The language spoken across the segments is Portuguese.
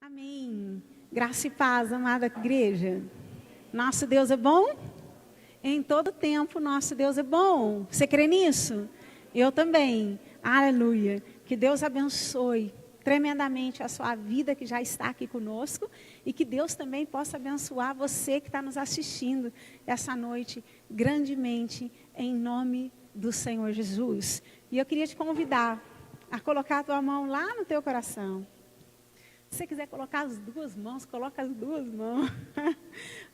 Amém. Graça e paz, amada igreja. Nosso Deus é bom? Em todo tempo, nosso Deus é bom. Você crê nisso? Eu também. Aleluia. Que Deus abençoe tremendamente a sua vida que já está aqui conosco e que Deus também possa abençoar você que está nos assistindo essa noite grandemente em nome do Senhor Jesus. E eu queria te convidar a colocar a tua mão lá no teu coração. Se você quiser colocar as duas mãos, coloca as duas mãos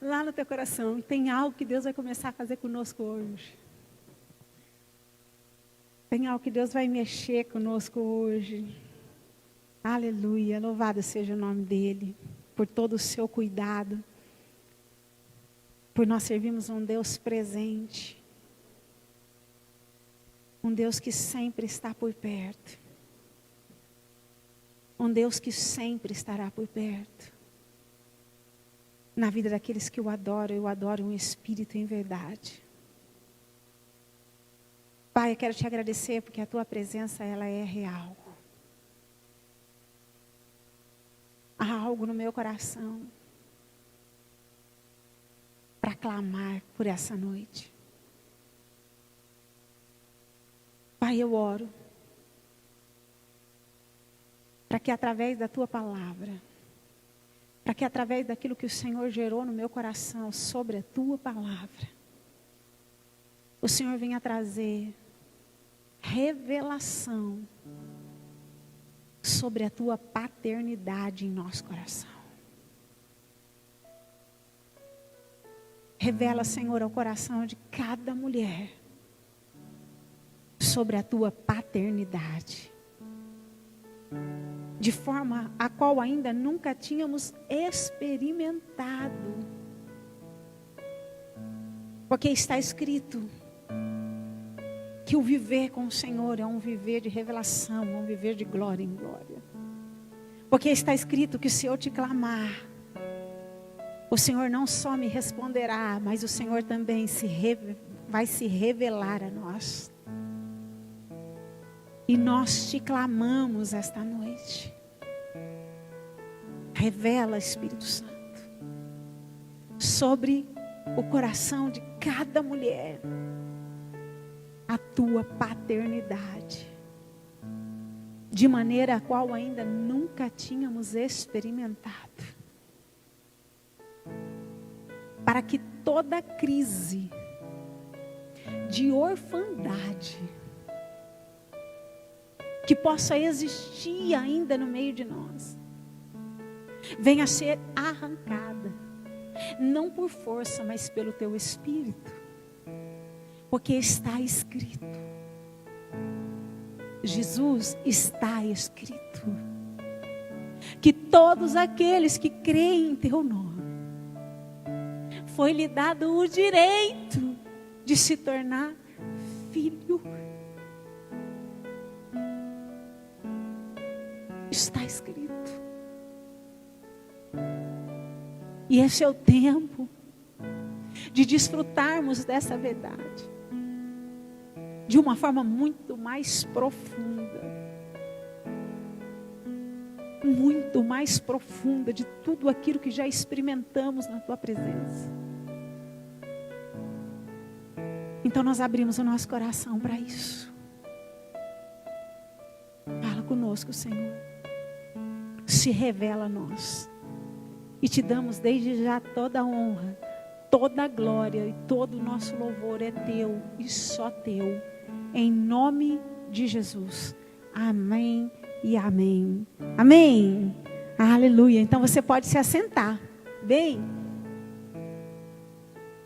lá no teu coração. Tem algo que Deus vai começar a fazer conosco hoje. Tem algo que Deus vai mexer conosco hoje. Aleluia, louvado seja o nome dEle, por todo o seu cuidado. Por nós servirmos um Deus presente. Um Deus que sempre está por perto. Um Deus que sempre estará por perto. Na vida daqueles que o adoram, eu adoro em espírito e em verdade. Pai, eu quero te agradecer porque a tua presença, ela é real. Há algo no meu coração para clamar por essa noite. Pai, eu oro para que através da tua palavra, para que através daquilo que o Senhor gerou no meu coração sobre a tua palavra, o Senhor venha trazer revelação sobre a tua paternidade em nosso coração. Revela, Senhor, ao coração de cada mulher sobre a tua paternidade. De forma a qual ainda nunca tínhamos experimentado. Porque está escrito que o viver com o Senhor é um viver de revelação, um viver de glória em glória. Porque está escrito que se eu te clamar, o Senhor não só me responderá, mas o Senhor também vai se revelar a nós. E nós te clamamos esta noite. Revela, Espírito Santo, sobre o coração de cada mulher, a tua paternidade, de maneira a qual ainda nunca tínhamos experimentado. Para que toda crise de orfandade que possa existir ainda no meio de nós, venha a ser arrancada, não por força, mas pelo teu Espírito, porque está escrito, Jesus, está escrito, que todos aqueles que creem em teu nome, foi-lhe dado o direito de se tornar filho. Está escrito. E esse é o tempo de desfrutarmos dessa verdade de uma forma muito mais profunda. Muito mais profunda de tudo aquilo que já experimentamos na tua presença. Então nós abrimos o nosso coração para isso. Fala conosco, Senhor. Se revela a nós. E te damos desde já toda a honra, toda a glória e todo o nosso louvor é teu e só teu. Em nome de Jesus. Amém e amém. Amém. Aleluia. Então você pode se assentar. Bem,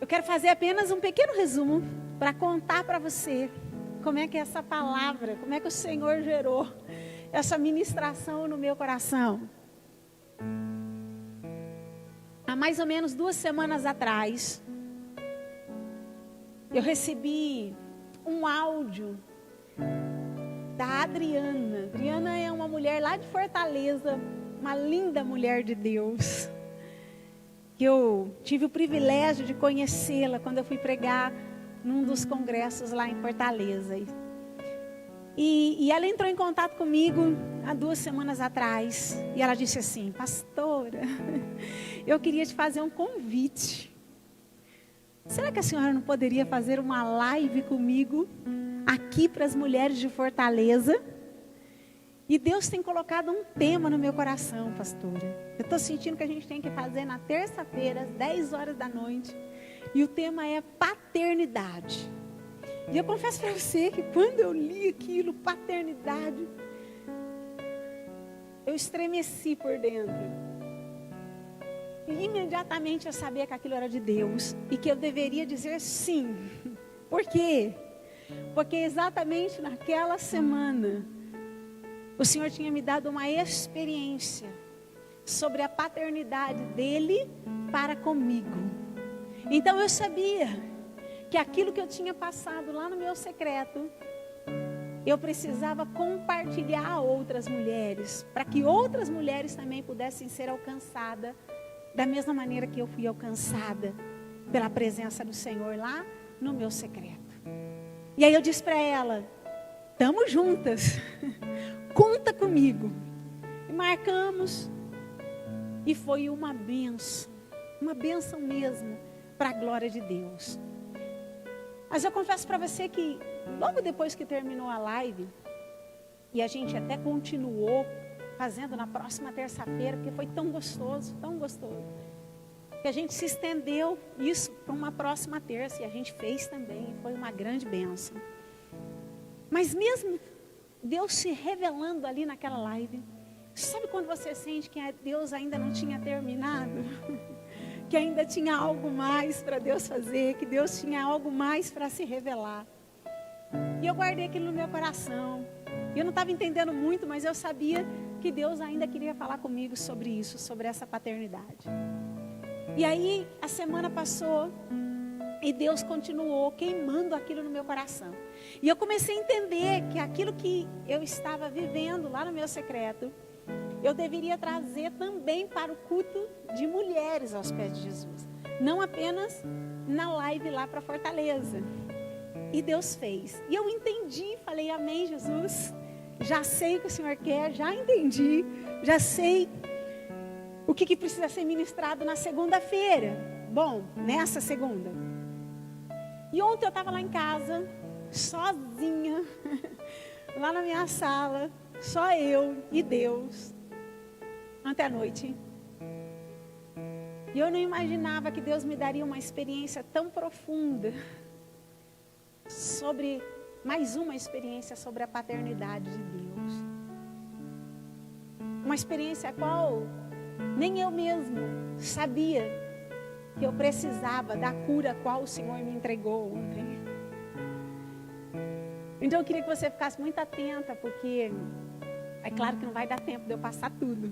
eu quero fazer apenas um pequeno resumo para contar para você como é que é essa palavra, como é que o Senhor gerou essa ministração no meu coração. Há mais ou menos 2 semanas atrás, eu recebi um áudio da Adriana. Adriana é uma mulher lá de Fortaleza, uma linda mulher de Deus. Que eu tive o privilégio de conhecê-la quando eu fui pregar num dos congressos lá em Fortaleza. E ela entrou em contato comigo há 2 semanas atrás. E ela disse assim: pastora, eu queria te fazer um convite. Será que a senhora não poderia fazer uma live comigo aqui para as mulheres de Fortaleza? E Deus tem colocado um tema no meu coração, pastora. Eu estou sentindo que a gente tem que fazer na terça-feira, às 10 horas da noite. E o tema é paternidade. E eu confesso para você que quando eu li aquilo, paternidade, eu estremeci por dentro. E imediatamente eu sabia que aquilo era de Deus e que eu deveria dizer sim. Por quê? Porque exatamente naquela semana, o Senhor tinha me dado uma experiência sobre a paternidade dele para comigo. Então eu sabia que aquilo que eu tinha passado lá no meu secreto, eu precisava compartilhar a outras mulheres, para que outras mulheres também pudessem ser alcançadas, da mesma maneira que eu fui alcançada pela presença do Senhor lá no meu secreto. E aí eu disse para ela: estamos juntas, conta comigo. E marcamos, e foi uma bênção mesmo, para a glória de Deus. Mas eu confesso para você que logo depois que terminou a live, e a gente até continuou fazendo na próxima terça-feira, porque foi tão gostoso, que a gente se estendeu isso para uma próxima terça, e a gente fez também, foi uma grande bênção. Mas mesmo Deus se revelando ali naquela live, sabe quando você sente que Deus ainda não tinha terminado? Que ainda tinha algo mais para Deus fazer, que Deus tinha algo mais para se revelar. E eu guardei aquilo no meu coração. Eu não estava entendendo muito, mas eu sabia que Deus ainda queria falar comigo sobre isso, sobre essa paternidade. E aí a semana passou e Deus continuou queimando aquilo no meu coração. E eu comecei a entender que aquilo que eu estava vivendo lá no meu secreto, eu deveria trazer também para o culto de mulheres aos pés de Jesus. Não apenas na live lá para Fortaleza. E Deus fez. E eu entendi, falei: amém, Jesus. Já sei o que o Senhor quer, já entendi. Já sei o que precisa ser ministrado na segunda-feira. Bom, nessa segunda. E ontem eu estava lá em casa, sozinha, lá na minha sala, só eu e Deus. Ontem à noite. E eu não imaginava que Deus me daria uma experiência tão profunda sobre, mais uma experiência sobre a paternidade de Deus. Uma experiência a qual nem eu mesmo sabia que eu precisava da cura a qual o Senhor me entregou ontem. Então eu queria que você ficasse muito atenta, porque é claro que não vai dar tempo de eu passar tudo.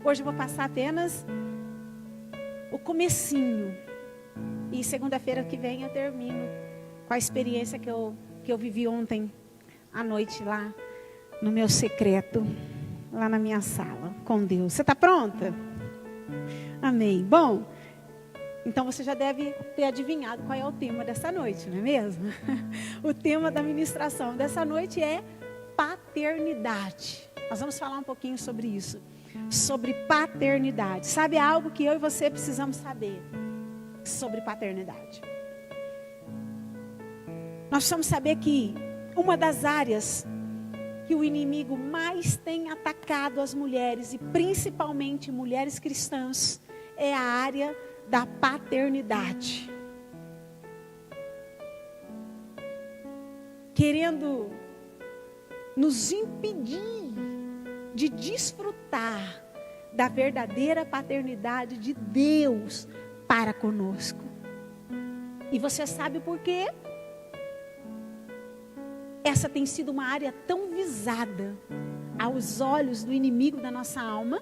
Hoje eu vou passar apenas o comecinho. E segunda-feira que vem eu termino com a experiência que eu vivi ontem à noite lá no meu secreto, lá na minha sala, com Deus. Você está pronta? Amém. Bom, então você já deve ter adivinhado qual é o tema dessa noite, não é mesmo? O tema da ministração dessa noite é paternidade. Nós vamos falar um pouquinho sobre isso. Sobre paternidade. Sabe algo que eu e você precisamos saber sobre paternidade? Nós precisamos saber que uma das áreas que o inimigo mais tem atacado as mulheres, e principalmente mulheres cristãs, é a área da paternidade. Querendo nos impedir de desfrutar da verdadeira paternidade de Deus para conosco. E você sabe por quê? Essa tem sido uma área tão visada aos olhos do inimigo da nossa alma.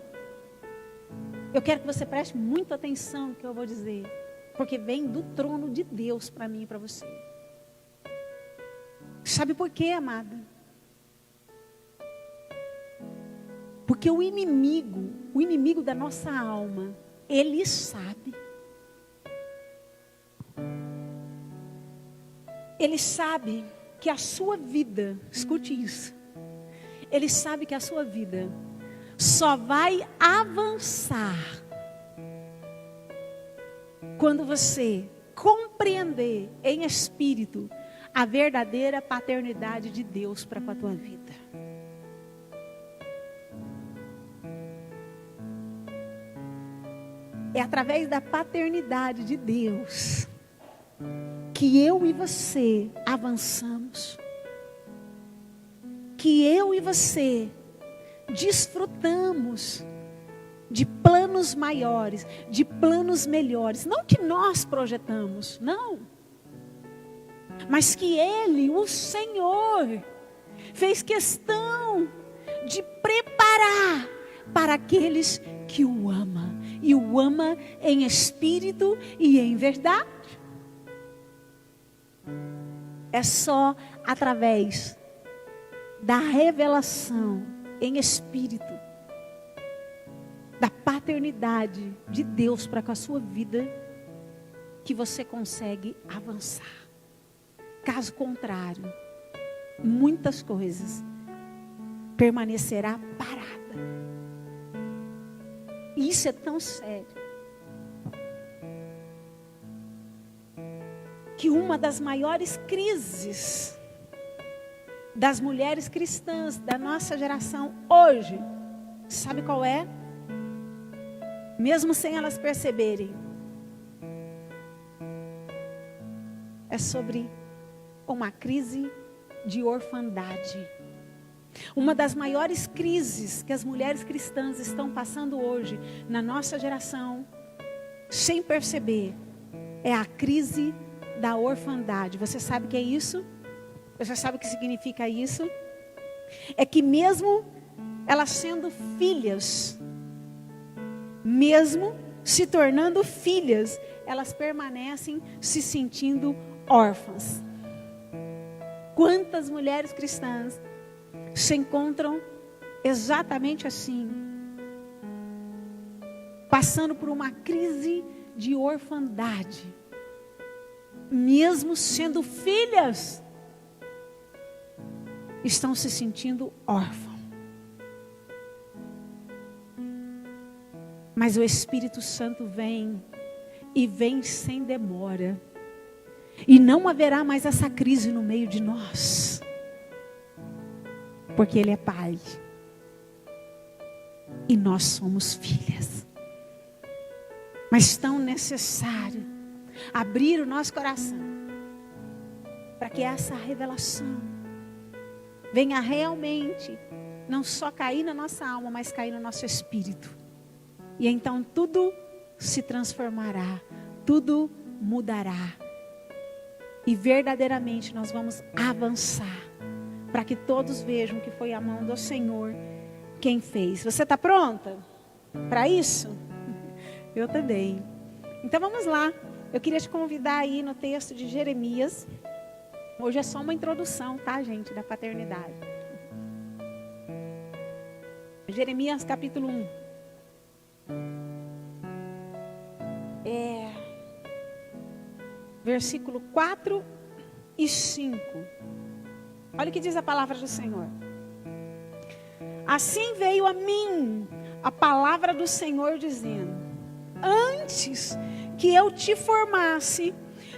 Eu quero que você preste muita atenção no que eu vou dizer, porque vem do trono de Deus para mim e para você. Sabe por quê, amada? Porque o inimigo da nossa alma, ele sabe. Ele sabe que a sua vida, escute isso, Ele sabe que a sua vida só vai avançar quando você compreender em espírito a verdadeira paternidade de Deus para com a tua vida. É através da paternidade de Deus que eu e você avançamos. Que eu e você desfrutamos de planos maiores, de planos melhores. Não que nós projetamos, não. Mas que Ele, o Senhor, fez questão de preparar para aqueles que o amam. E o ama em espírito e em verdade. É só através da revelação em espírito, da paternidade de Deus para com a sua vida, que você consegue avançar. Caso contrário, muitas coisas permanecerá parada. E isso é tão sério, que uma das maiores crises das mulheres cristãs da nossa geração hoje, sabe qual é? Mesmo sem elas perceberem, é sobre uma crise de orfandade. Uma das maiores crises que as mulheres cristãs estão passando hoje na nossa geração, sem perceber, é a crise da orfandade. Você sabe o que é isso? Você sabe o que significa isso? É que mesmo elas sendo filhas, mesmo se tornando filhas, elas permanecem se sentindo órfãs. Quantas mulheres cristãs se encontram exatamente assim, passando por uma crise de orfandade, mesmo sendo filhas, estão se sentindo órfãos. Mas o Espírito Santo vem, e vem sem demora, e não haverá mais essa crise no meio de nós, porque Ele é Pai, e nós somos filhas. Mas tão necessário abrir o nosso coração, para que essa revelação venha realmente, não só cair na nossa alma, mas cair no nosso espírito. E então tudo se transformará, tudo mudará. E verdadeiramente nós vamos avançar, para que todos vejam que foi a mão do Senhor quem fez. Você está pronta para isso? Eu também. Então vamos lá. Eu queria te convidar aí no texto de Jeremias. Hoje é só uma introdução, tá, gente, da paternidade. Jeremias capítulo 1. Versículo 4 e 5. Olha o que diz a palavra do Senhor. Assim veio a mim a palavra do Senhor dizendo: antes que eu te formasse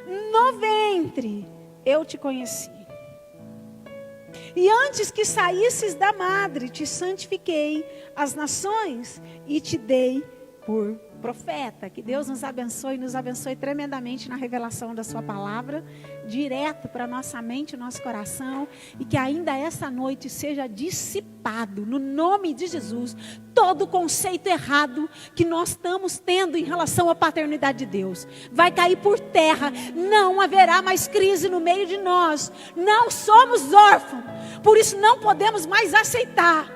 no ventre, eu te conheci. E antes que saísses da madre, te santifiquei as nações e te dei por profeta. Que Deus nos abençoe tremendamente na revelação da sua palavra, direto para nossa mente e nosso coração, e que ainda essa noite seja dissipado, no nome de Jesus, todo conceito errado que nós estamos tendo em relação à paternidade de Deus. Vai cair por terra, não haverá mais crise no meio de nós, não somos órfãos, por isso não podemos mais aceitar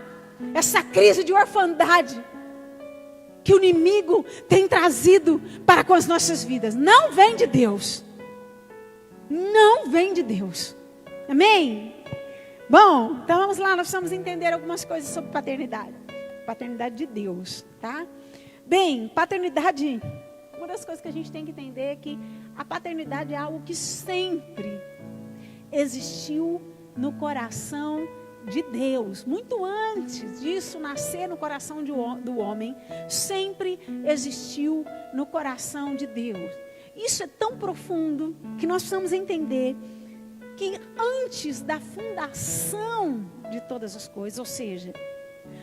essa crise de orfandade que o inimigo tem trazido para com as nossas vidas. Não vem de Deus. Não vem de Deus. Amém? Bom, então vamos lá, nós precisamos entender algumas coisas sobre paternidade. Paternidade de Deus, tá? Bem, paternidade, uma das coisas que a gente tem que entender é que a paternidade é algo que sempre existiu no coração de Deus. Muito antes disso nascer no coração do homem, sempre existiu no coração de Deus. Isso é tão profundo que nós precisamos entender que antes da fundação de todas as coisas, ou seja,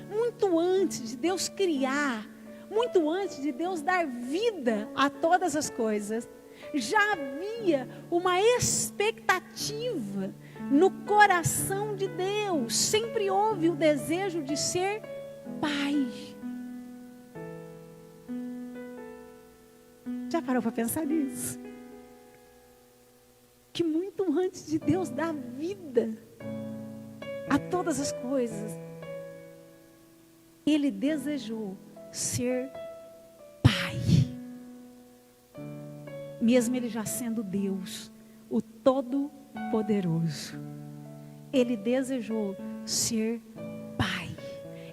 muito antes de Deus criar, muito antes de Deus dar vida a todas as coisas, já havia uma expectativa no coração de Deus. Sempre houve o desejo de ser pai. Já parou para pensar nisso? Que muito antes de Deus dar vida a todas as coisas, Ele desejou ser pai. Mesmo Ele já sendo Deus, o Todo-Poderoso, Ele desejou ser pai.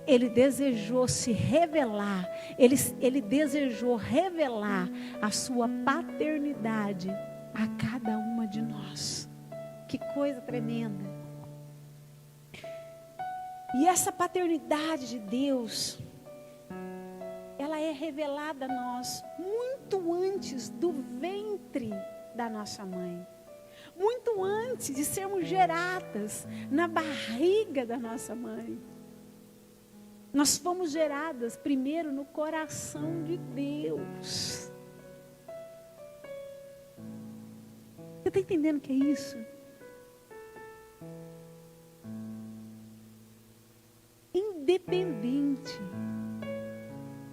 Ele desejou se revelar, Ele desejou revelar a sua paternidade a cada uma de nós. Que coisa tremenda. E essa paternidade de Deus, ela é revelada a nós muito antes do ventre da nossa mãe. Muito antes de sermos geradas na barriga da nossa mãe. Nós fomos geradas primeiro no coração de Deus. Você está entendendo o que é isso? Independente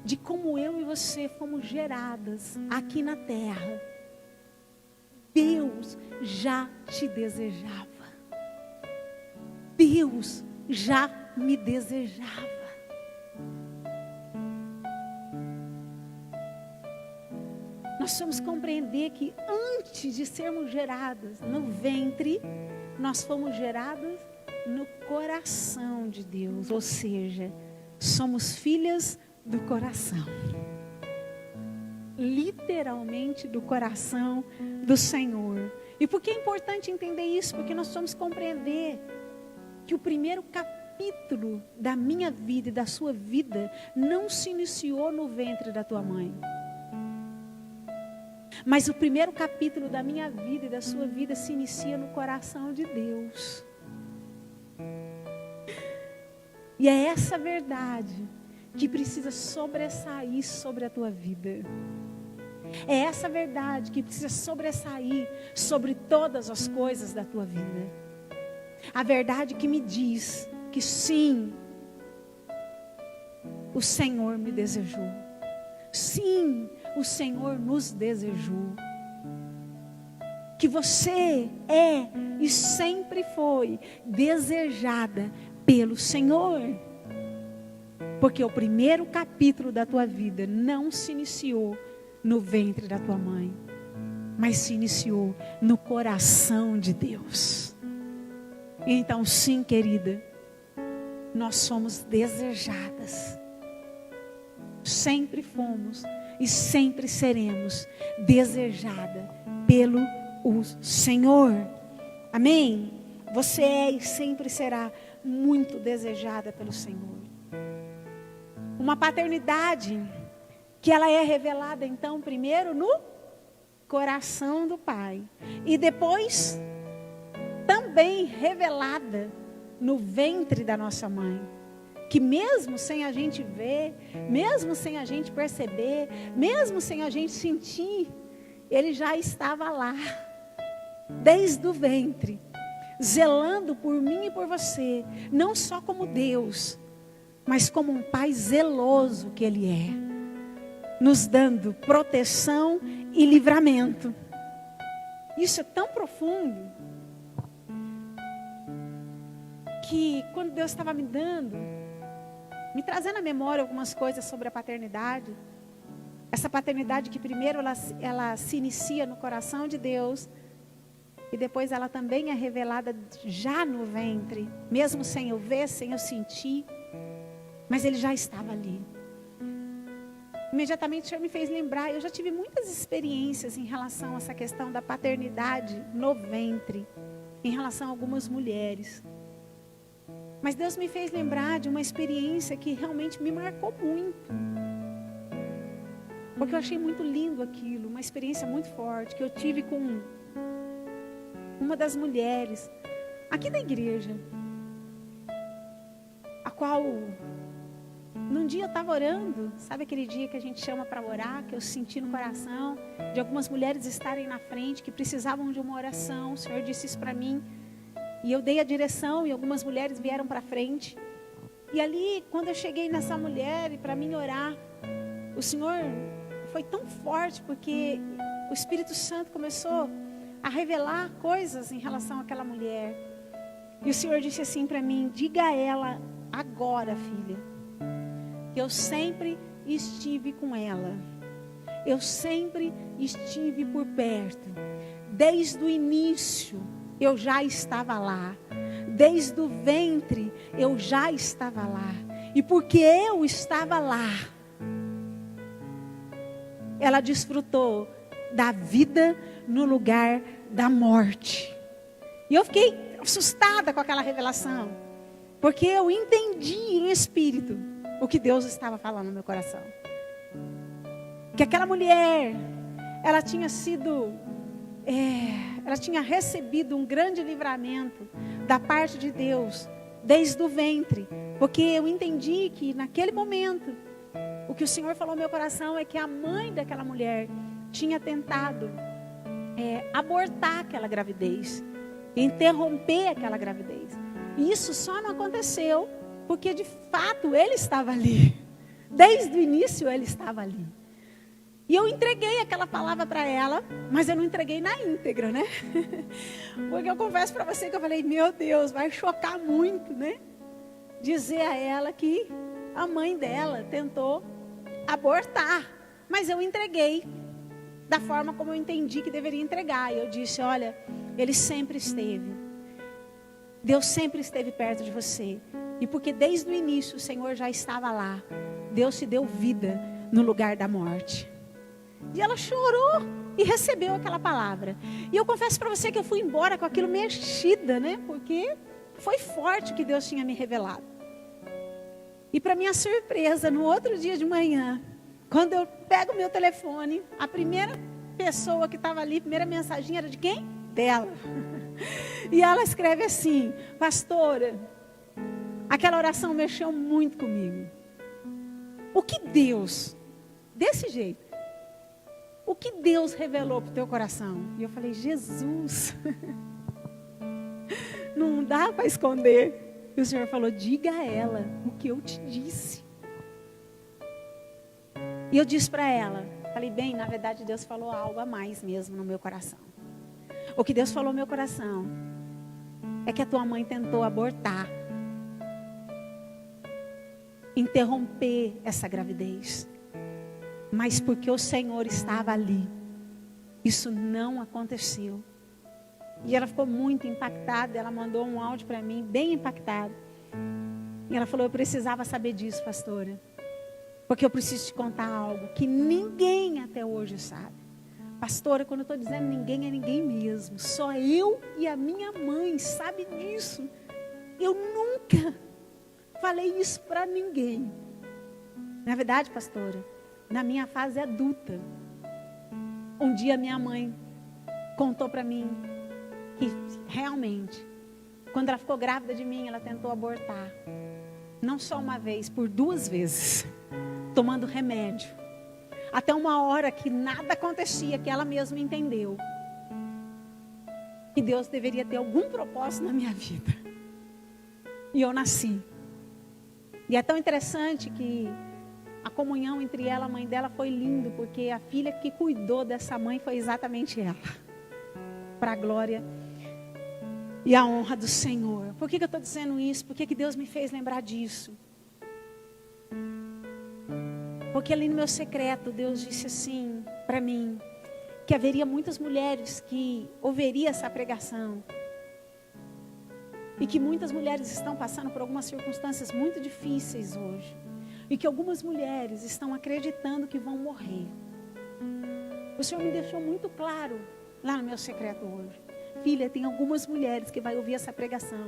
de como eu e você fomos geradas aqui na terra, Deus já te desejava. Deus já me desejava. Nós vamos compreender que antes de sermos geradas no ventre, nós fomos geradas no coração de Deus. Ou seja, somos filhas do coração. Literalmente do coração do Senhor. E por que é importante entender isso? Porque nós vamos compreender que o primeiro capítulo da minha vida e da sua vida não se iniciou no ventre da tua mãe. Mas o primeiro capítulo da minha vida e da sua vida se inicia no coração de Deus. E é essa verdade que precisa sobressair sobre a tua vida. É essa verdade que precisa sobressair sobre todas as coisas da tua vida. A verdade que me diz que sim, o Senhor me desejou. Sim, o Senhor nos desejou. Que você é e sempre foi desejada pelo Senhor. Porque o primeiro capítulo da tua vida não se iniciou no ventre da tua mãe, mas se iniciou no coração de Deus. Então sim, querida, nós somos desejadas. Sempre fomos e sempre seremos desejada pelo Senhor. Amém? Você é e sempre será muito desejada pelo Senhor. Uma paternidade que ela é revelada então primeiro no coração do Pai e depois também revelada no ventre da nossa mãe. Que mesmo sem a gente ver, mesmo sem a gente perceber, mesmo sem a gente sentir, Ele já estava lá, desde o ventre, zelando por mim e por você, não só como Deus, mas como um Pai zeloso que Ele é, nos dando proteção e livramento. Isso é tão profundo, que quando Deus estava me trazendo à memória algumas coisas sobre a paternidade. Essa paternidade que primeiro ela se inicia no coração de Deus. E depois ela também é revelada já no ventre. Mesmo sem eu ver, sem eu sentir. Mas Ele já estava ali. Imediatamente o Senhor me fez lembrar. Eu já tive muitas experiências em relação a essa questão da paternidade no ventre. em relação a algumas mulheres. Mas Deus me fez lembrar de uma experiência que realmente me marcou muito. Porque eu achei muito lindo aquilo, uma experiência muito forte que eu tive com uma das mulheres aqui da igreja, a qual, num dia eu estava orando, sabe aquele dia que a gente chama para orar, que eu senti no coração, de algumas mulheres estarem na frente, que precisavam de uma oração, o Senhor disse isso para mim, e eu dei a direção, e algumas mulheres vieram para frente, e ali, quando eu cheguei nessa mulher, e para mim orar, o Senhor foi tão forte, porque o Espírito Santo começou a revelar coisas em relação àquela mulher, e o Senhor disse assim para mim: diga a ela agora, filha, que eu sempre estive com ela, eu sempre estive por perto, desde o início eu já estava lá, desde o ventre eu já estava lá, e porque eu estava lá, ela desfrutou da vida no lugar da morte. E eu fiquei assustada com aquela revelação, porque eu entendi em espírito o que Deus estava falando no meu coração. Que aquela mulher, ela tinha sido, ela tinha recebido um grande livramento da parte de Deus, desde o ventre. Porque eu entendi que naquele momento, o que o Senhor falou no meu coração é que a mãe daquela mulher tinha tentado abortar aquela gravidez, interromper aquela gravidez. E isso só não aconteceu porque de fato ele estava ali. Desde o início ele estava ali. E eu entreguei aquela palavra para ela, mas eu não entreguei na íntegra, né? Porque eu confesso para você que eu falei: meu Deus, vai chocar muito, né? Dizer a ela que a mãe dela tentou abortar. Mas eu entreguei da forma como eu entendi que deveria entregar. E eu disse: olha, ele sempre esteve. Deus sempre esteve perto de você. E porque desde o início o Senhor já estava lá, Deus te deu vida no lugar da morte. E ela chorou e recebeu aquela palavra. E eu confesso para você que eu fui embora com aquilo mexida, né? Porque foi forte o que Deus tinha me revelado. E para minha surpresa, no outro dia de manhã, quando eu pego o meu telefone, a primeira pessoa que estava ali, a primeira mensagem era de quem? Dela. E ela escreve assim: pastora, aquela oração mexeu muito comigo. O que Deus, desse jeito, o que Deus revelou para o teu coração? E eu falei: Jesus, não dá para esconder. E o Senhor falou: diga a ela o que eu te disse. E eu disse para ela, falei: bem, na verdade Deus falou algo a mais mesmo no meu coração. O que Deus falou no meu coração é que a tua mãe tentou abortar, interromper essa gravidez. Mas porque o Senhor estava ali, isso não aconteceu. E ela ficou muito impactada. Ela mandou um áudio para mim, bem impactada. E ela falou: eu precisava saber disso, pastora, porque eu preciso te contar algo que ninguém até hoje sabe. Pastora, quando eu estou dizendo ninguém, é ninguém mesmo. Só eu e a minha mãe sabe disso. Eu nunca falei isso para ninguém. Na verdade, pastora, na minha fase adulta, um dia minha mãe contou para mim que realmente, quando ela ficou grávida de mim, ela tentou abortar. Não só uma vez, por 2 vezes, tomando remédio. Até uma hora que nada acontecia, que ela mesma entendeu que Deus deveria ter algum propósito na minha vida. E eu nasci. E é tão interessante que a comunhão entre ela e a mãe dela foi lindo, porque a filha que cuidou dessa mãe foi exatamente ela. Para a glória e a honra do Senhor. Por que eu estou dizendo isso? Por que Deus me fez lembrar disso? Porque ali no meu secreto, Deus disse assim para mim, que haveria muitas mulheres que ouviriam essa pregação. E que muitas mulheres estão passando por algumas circunstâncias muito difíceis hoje. E que algumas mulheres estão acreditando que vão morrer. O Senhor me deixou muito claro lá no meu secreto hoje. filha, tem algumas mulheres que vai ouvir essa pregação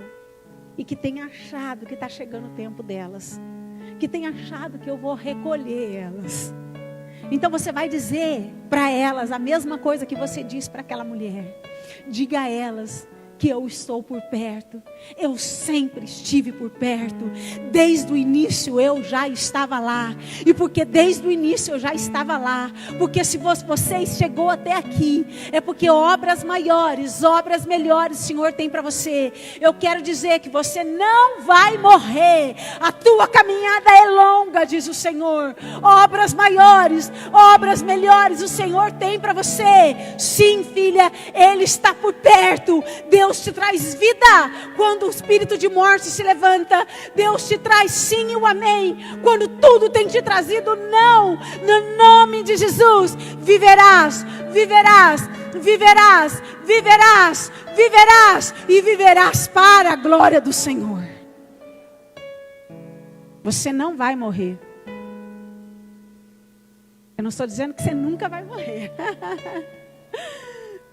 e que tem achado que está chegando o tempo delas, que tem achado que eu vou recolher elas. Então você vai dizer para elas a mesma coisa que você disse para aquela mulher. Diga a elas que eu estou por perto. Eu sempre estive por perto. Desde o início eu já estava lá. E porque desde o início eu já estava lá, porque se você chegou até aqui, é porque obras maiores, obras melhores o Senhor tem para você. Eu quero dizer que você não vai morrer. A tua caminhada é longa, diz o Senhor. Obras maiores, obras melhores o Senhor tem para você. Sim, filha, Ele está por perto. Deus te traz vida quando o espírito de morte se levanta. Deus te traz sim e o amém quando tudo tem te trazido não. No nome de Jesus, viverás, viverás, viverás, viverás, viverás e viverás para a glória do Senhor. Você não vai morrer. Eu não estou dizendo que você nunca vai morrer.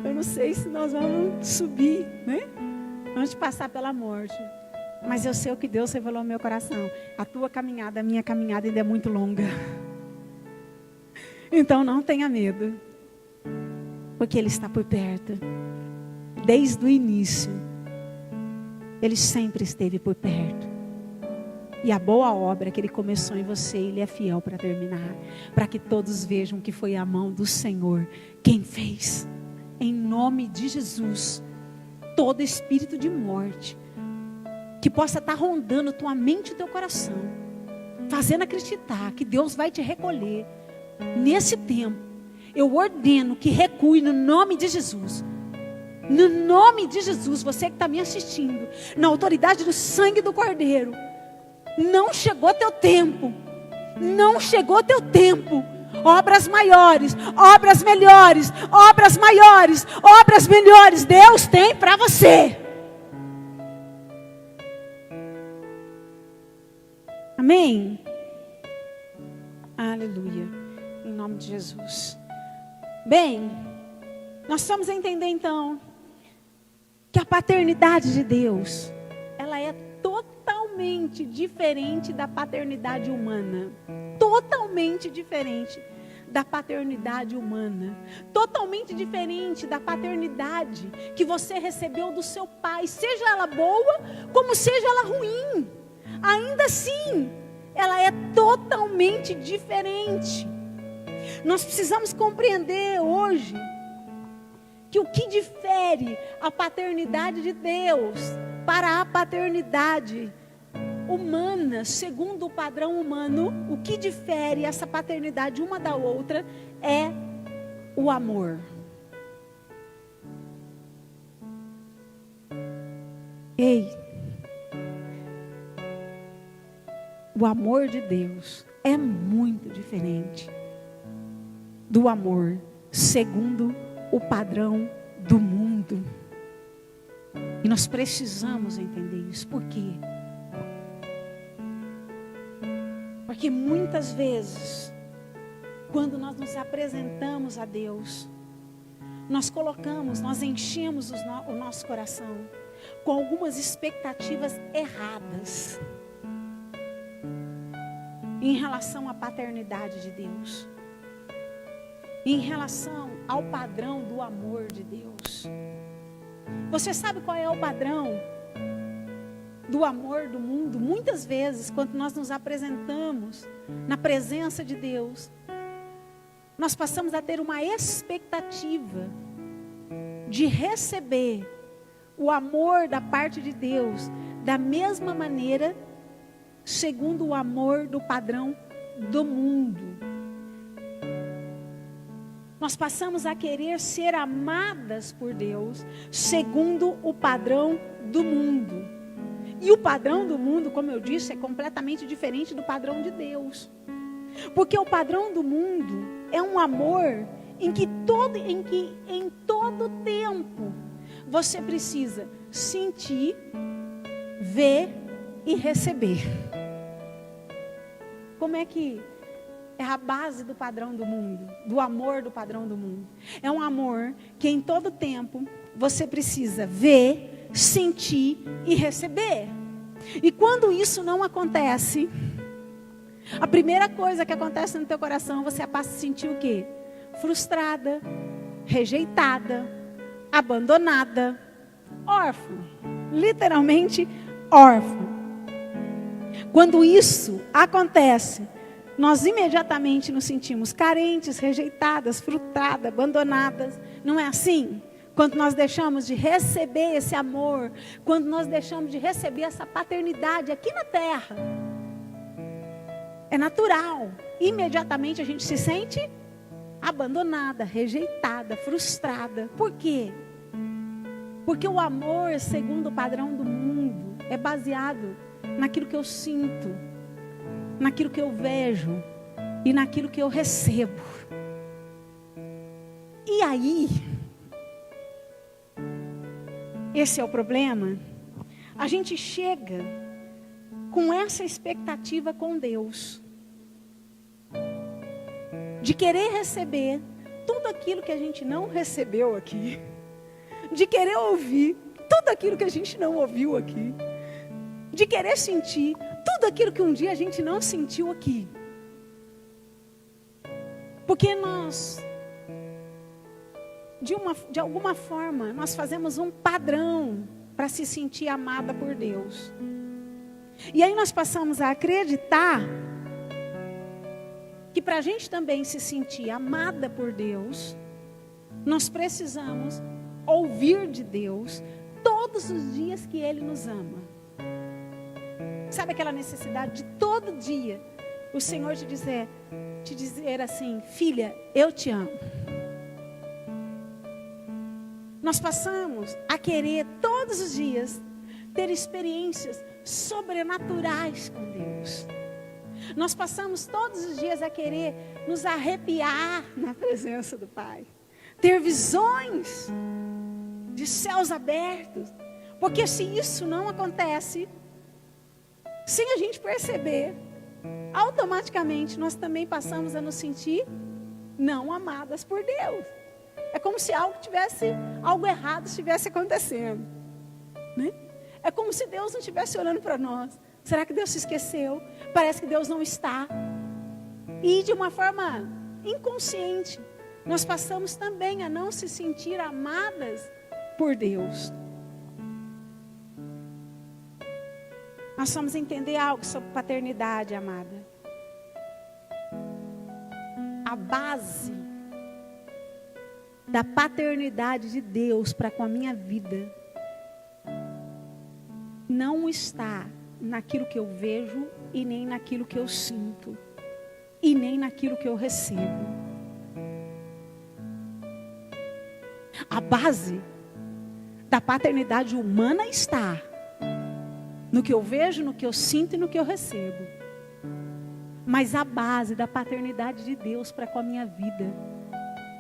Eu não sei se nós vamos subir, né? Antes de passar pela morte. Mas eu sei o que Deus revelou no meu coração. A tua caminhada, a minha caminhada ainda é muito longa. Então não tenha medo. Porque Ele está por perto. Desde o início. Ele sempre esteve por perto. E a boa obra que Ele começou em você, Ele é fiel para terminar. Para que todos vejam que foi a mão do Senhor quem fez. Em nome de Jesus, todo espírito de morte que possa estar rondando tua mente e teu coração, fazendo acreditar que Deus vai te recolher nesse tempo, eu ordeno que recue no nome de Jesus. No nome de Jesus, você que está me assistindo, na autoridade do sangue do Cordeiro, não chegou teu tempo, não chegou teu tempo. Obras maiores, obras melhores, obras maiores, obras melhores, Deus tem para você. Amém? Aleluia. Em nome de Jesus. Bem, nós vamos entender então que a paternidade de Deus, ela é totalmente diferente da paternidade humana. Totalmente diferente da paternidade humana. Totalmente diferente da paternidade que você recebeu do seu pai. Seja ela boa, como seja ela ruim. Ainda assim, ela é totalmente diferente. Nós precisamos compreender hoje que o que difere a paternidade de Deus para a paternidade humana, segundo o padrão humano, o que difere essa paternidade uma da outra é o amor. Ei, o amor de Deus é muito diferente do amor segundo o padrão do mundo. E nós precisamos entender isso. Por quê? Porque muitas vezes, quando nós nos apresentamos a Deus, nós enchemos o nosso coração com algumas expectativas erradas em relação à paternidade de Deus, em relação ao padrão do amor de Deus. Você sabe qual é o padrão do amor do mundo? Muitas vezes, quando nós nos apresentamos na presença de Deus, nós passamos a ter uma expectativa de receber o amor da parte de Deus da mesma maneira, segundo o amor do padrão do mundo. Nós passamos a querer ser amadas por Deus segundo o padrão do mundo. E o padrão do mundo, como eu disse, é completamente diferente do padrão de Deus. Porque o padrão do mundo é um amor em todo tempo você precisa sentir, ver e receber. Como é que é a base do padrão do mundo, do amor do padrão do mundo. É um amor que em todo tempo você precisa ver, sentir e receber. E quando isso não acontece, a primeira coisa que acontece no teu coração, você passa a sentir o quê? Frustrada, rejeitada, abandonada, órfã. Literalmente órfã. Quando isso acontece, nós imediatamente nos sentimos carentes, rejeitadas, frustradas, abandonadas. Não é assim? Quando nós deixamos de receber esse amor, quando nós deixamos de receber essa paternidade aqui na terra, é natural. Imediatamente a gente se sente abandonada, rejeitada, frustrada. Por quê? Porque o amor, segundo o padrão do mundo, é baseado naquilo que eu sinto, naquilo que eu vejo e naquilo que eu recebo. E aí, esse é o problema. A gente chega com essa expectativa com Deus, de querer receber tudo aquilo que a gente não recebeu aqui, de querer ouvir tudo aquilo que a gente não ouviu aqui, de querer sentir tudo aquilo que um dia a gente não sentiu aqui. Porque nós, de alguma forma, nós fazemos um padrão para se sentir amada por Deus. E aí nós passamos a acreditar que para a gente também se sentir amada por Deus, nós precisamos ouvir de Deus todos os dias que Ele nos ama. Sabe aquela necessidade de todo dia o Senhor te dizer assim: filha, eu te amo. Nós passamos a querer todos os dias ter experiências sobrenaturais com Deus. Nós passamos todos os dias a querer nos arrepiar na presença do Pai, ter visões de céus abertos, porque se isso não acontece, sem a gente perceber, automaticamente nós também passamos a nos sentir não amadas por Deus. É como se algo errado estivesse acontecendo, né? É como se Deus não estivesse olhando para nós. Será que Deus se esqueceu? Parece que Deus não está. E de uma forma inconsciente, nós passamos também a não se sentir amadas por Deus. Nós vamos entender algo sobre paternidade, amada. A base da paternidade de Deus para com a minha vida não está naquilo que eu vejo e nem naquilo que eu sinto e nem naquilo que eu recebo. A base da paternidade humana está no que eu vejo, no que eu sinto e no que eu recebo. Mas a base da paternidade de Deus para com a minha vida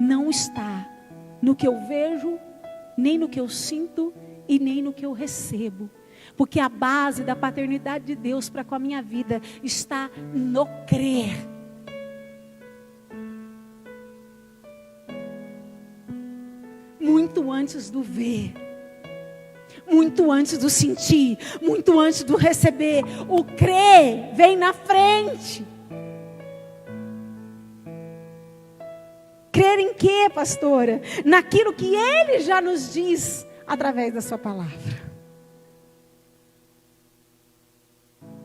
não está no que eu vejo, nem no que eu sinto e nem no que eu recebo. Porque a base da paternidade de Deus para com a minha vida está no crer. Muito antes do ver. Muito antes do sentir. Muito antes do receber. O crer vem na frente. Crer em quê, pastora? Naquilo que Ele já nos diz através da sua palavra.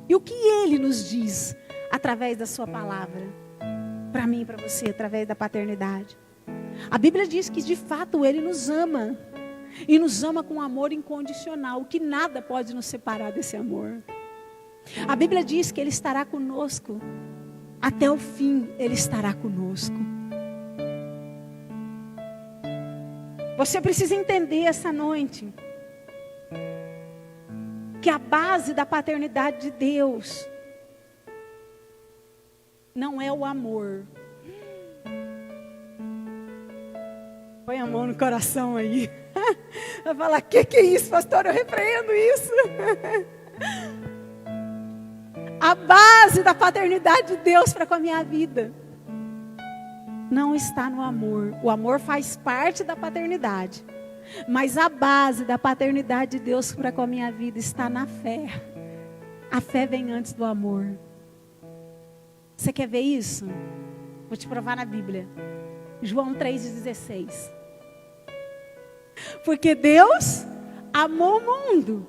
E o que Ele nos diz através da sua palavra? Para mim e para você, através da paternidade. A Bíblia diz que de fato Ele nos ama. E nos ama com amor incondicional. Que nada pode nos separar desse amor. A Bíblia diz que Ele estará conosco. Até o fim Ele estará conosco. Você precisa entender essa noite que a base da paternidade de Deus não é o amor. Põe a mão no coração aí. Vai falar, que é isso, pastor? Eu repreendo isso. A base da paternidade de Deus para com a minha vida não está no amor. O amor faz parte da paternidade. Mas a base da paternidade de Deus para com a minha vida está na fé. A fé vem antes do amor. Você quer ver isso? Vou te provar na Bíblia. João 3,16. Porque Deus amou o mundo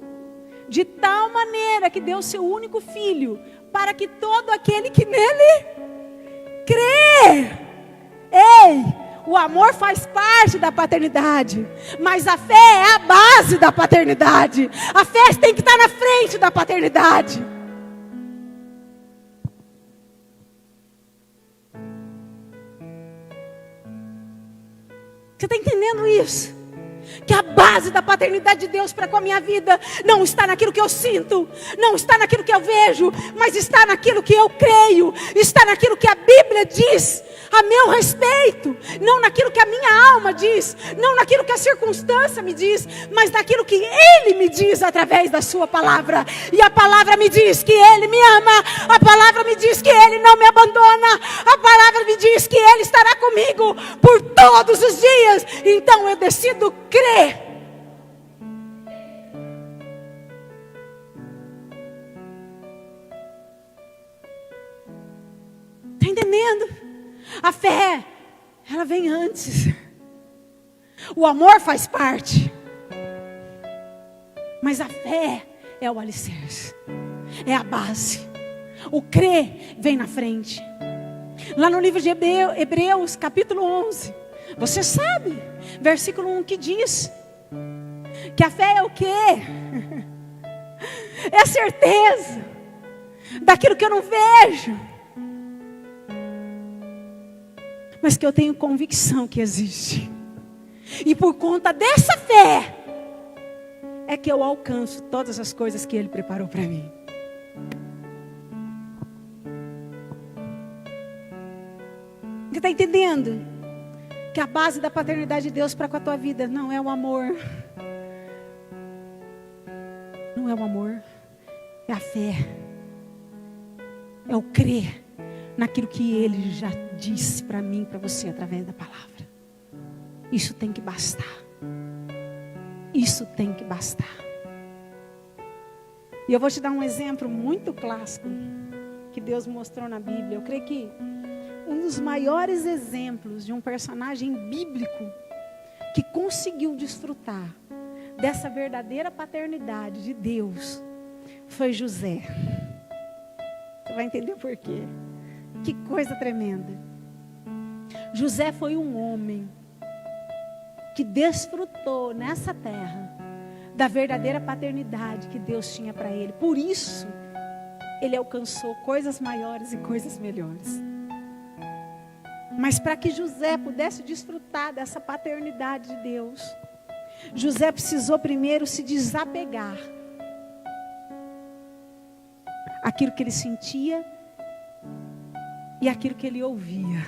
de tal maneira que deu seu único filho, para que todo aquele que nele crê. Ei, o amor faz parte da paternidade, mas a fé é a base da paternidade. A fé tem que estar na frente da paternidade. Você está entendendo isso? Que a base da paternidade de Deus para com a minha vida não está naquilo que eu sinto, não está naquilo que eu vejo, mas está naquilo que eu creio, está naquilo que a Bíblia diz a meu respeito, não naquilo que a minha alma diz, não naquilo que a circunstância me diz, mas naquilo que Ele me diz através da sua palavra. E a palavra me diz que Ele me ama, a palavra me diz que Ele não me abandona, a palavra me diz que Ele estará comigo por todos os dias. Então eu decido crer. Está entendendo? A fé, ela vem antes. O amor faz parte. Mas a fé é o alicerce. É a base. O crer vem na frente. Lá no livro de Hebreus, capítulo 11. Você sabe, versículo 1 que diz que a fé é o quê? É a certeza daquilo que eu não vejo, mas que eu tenho convicção que existe. E por conta dessa fé é que eu alcanço todas as coisas que Ele preparou para mim. Você está entendendo? Que a base da paternidade de Deus para com a tua vida não é o amor. Não é o amor. É a fé. É o crer naquilo que Ele já disse para mim, para você, através da palavra. Isso tem que bastar. Isso tem que bastar. E eu vou te dar um exemplo muito clássico que Deus mostrou na Bíblia. Eu creio que um dos maiores exemplos de um personagem bíblico que conseguiu desfrutar dessa verdadeira paternidade de Deus foi José. Você vai entender por quê. Que coisa tremenda. José foi um homem que desfrutou nessa terra da verdadeira paternidade que Deus tinha para ele. Por isso, ele alcançou coisas maiores e coisas melhores. Mas para que José pudesse desfrutar dessa paternidade de Deus, José precisou primeiro se desapegar àquilo que ele sentia e aquilo que ele ouvia.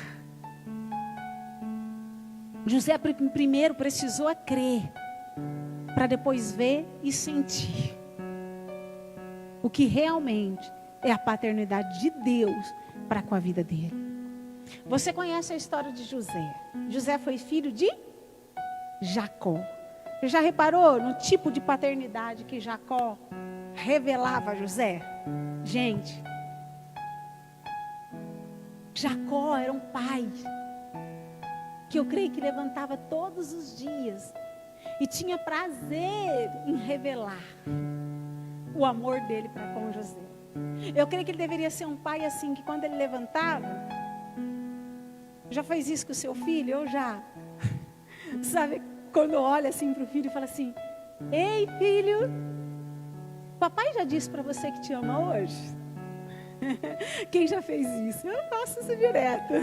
José primeiro precisou crer, para depois ver e sentir o que realmente é a paternidade de Deus para com a vida dele. Você conhece a história de José? José foi filho de Jacó. Você já reparou no tipo de paternidade que Jacó revelava a José? Gente, Jacó era um pai que eu creio que levantava todos os dias e tinha prazer em revelar o amor dele para com José. Eu creio que ele deveria ser um pai assim, que quando ele levantava, já fez isso com o seu filho? Eu já. Sabe, quando olha assim para o filho e fala assim: ei filho, papai já disse para você que te ama hoje? Quem já fez isso? Eu faço isso direto.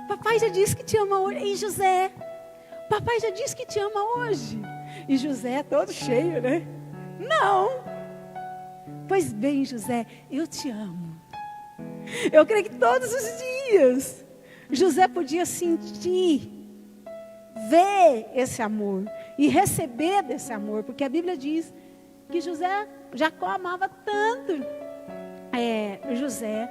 Papai já disse que te ama hoje. Ei José, papai já disse que te ama hoje. E José todo cheio, né? Não. Pois bem José, eu te amo. Eu creio que todos os dias José podia sentir, ver esse amor e receber desse amor, porque a Bíblia diz que Jacó amava tanto José,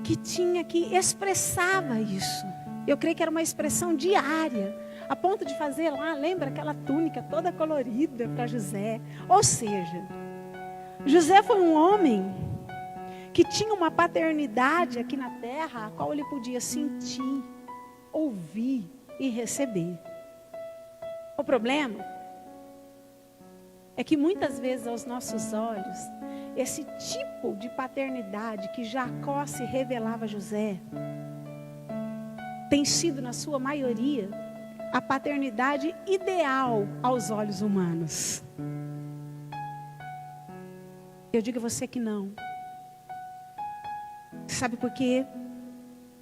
que expressava isso. Eu creio que era uma expressão diária, a ponto de fazer lá, lembra aquela túnica toda colorida para José. Ou seja, José foi um homem que tinha uma paternidade aqui na terra, a qual ele podia sentir, ouvir e receber. O problema é que muitas vezes aos nossos olhos, esse tipo de paternidade que Jacó se revelava a José, tem sido na sua maioria a paternidade ideal aos olhos humanos. Eu digo a você que não. Sabe por quê?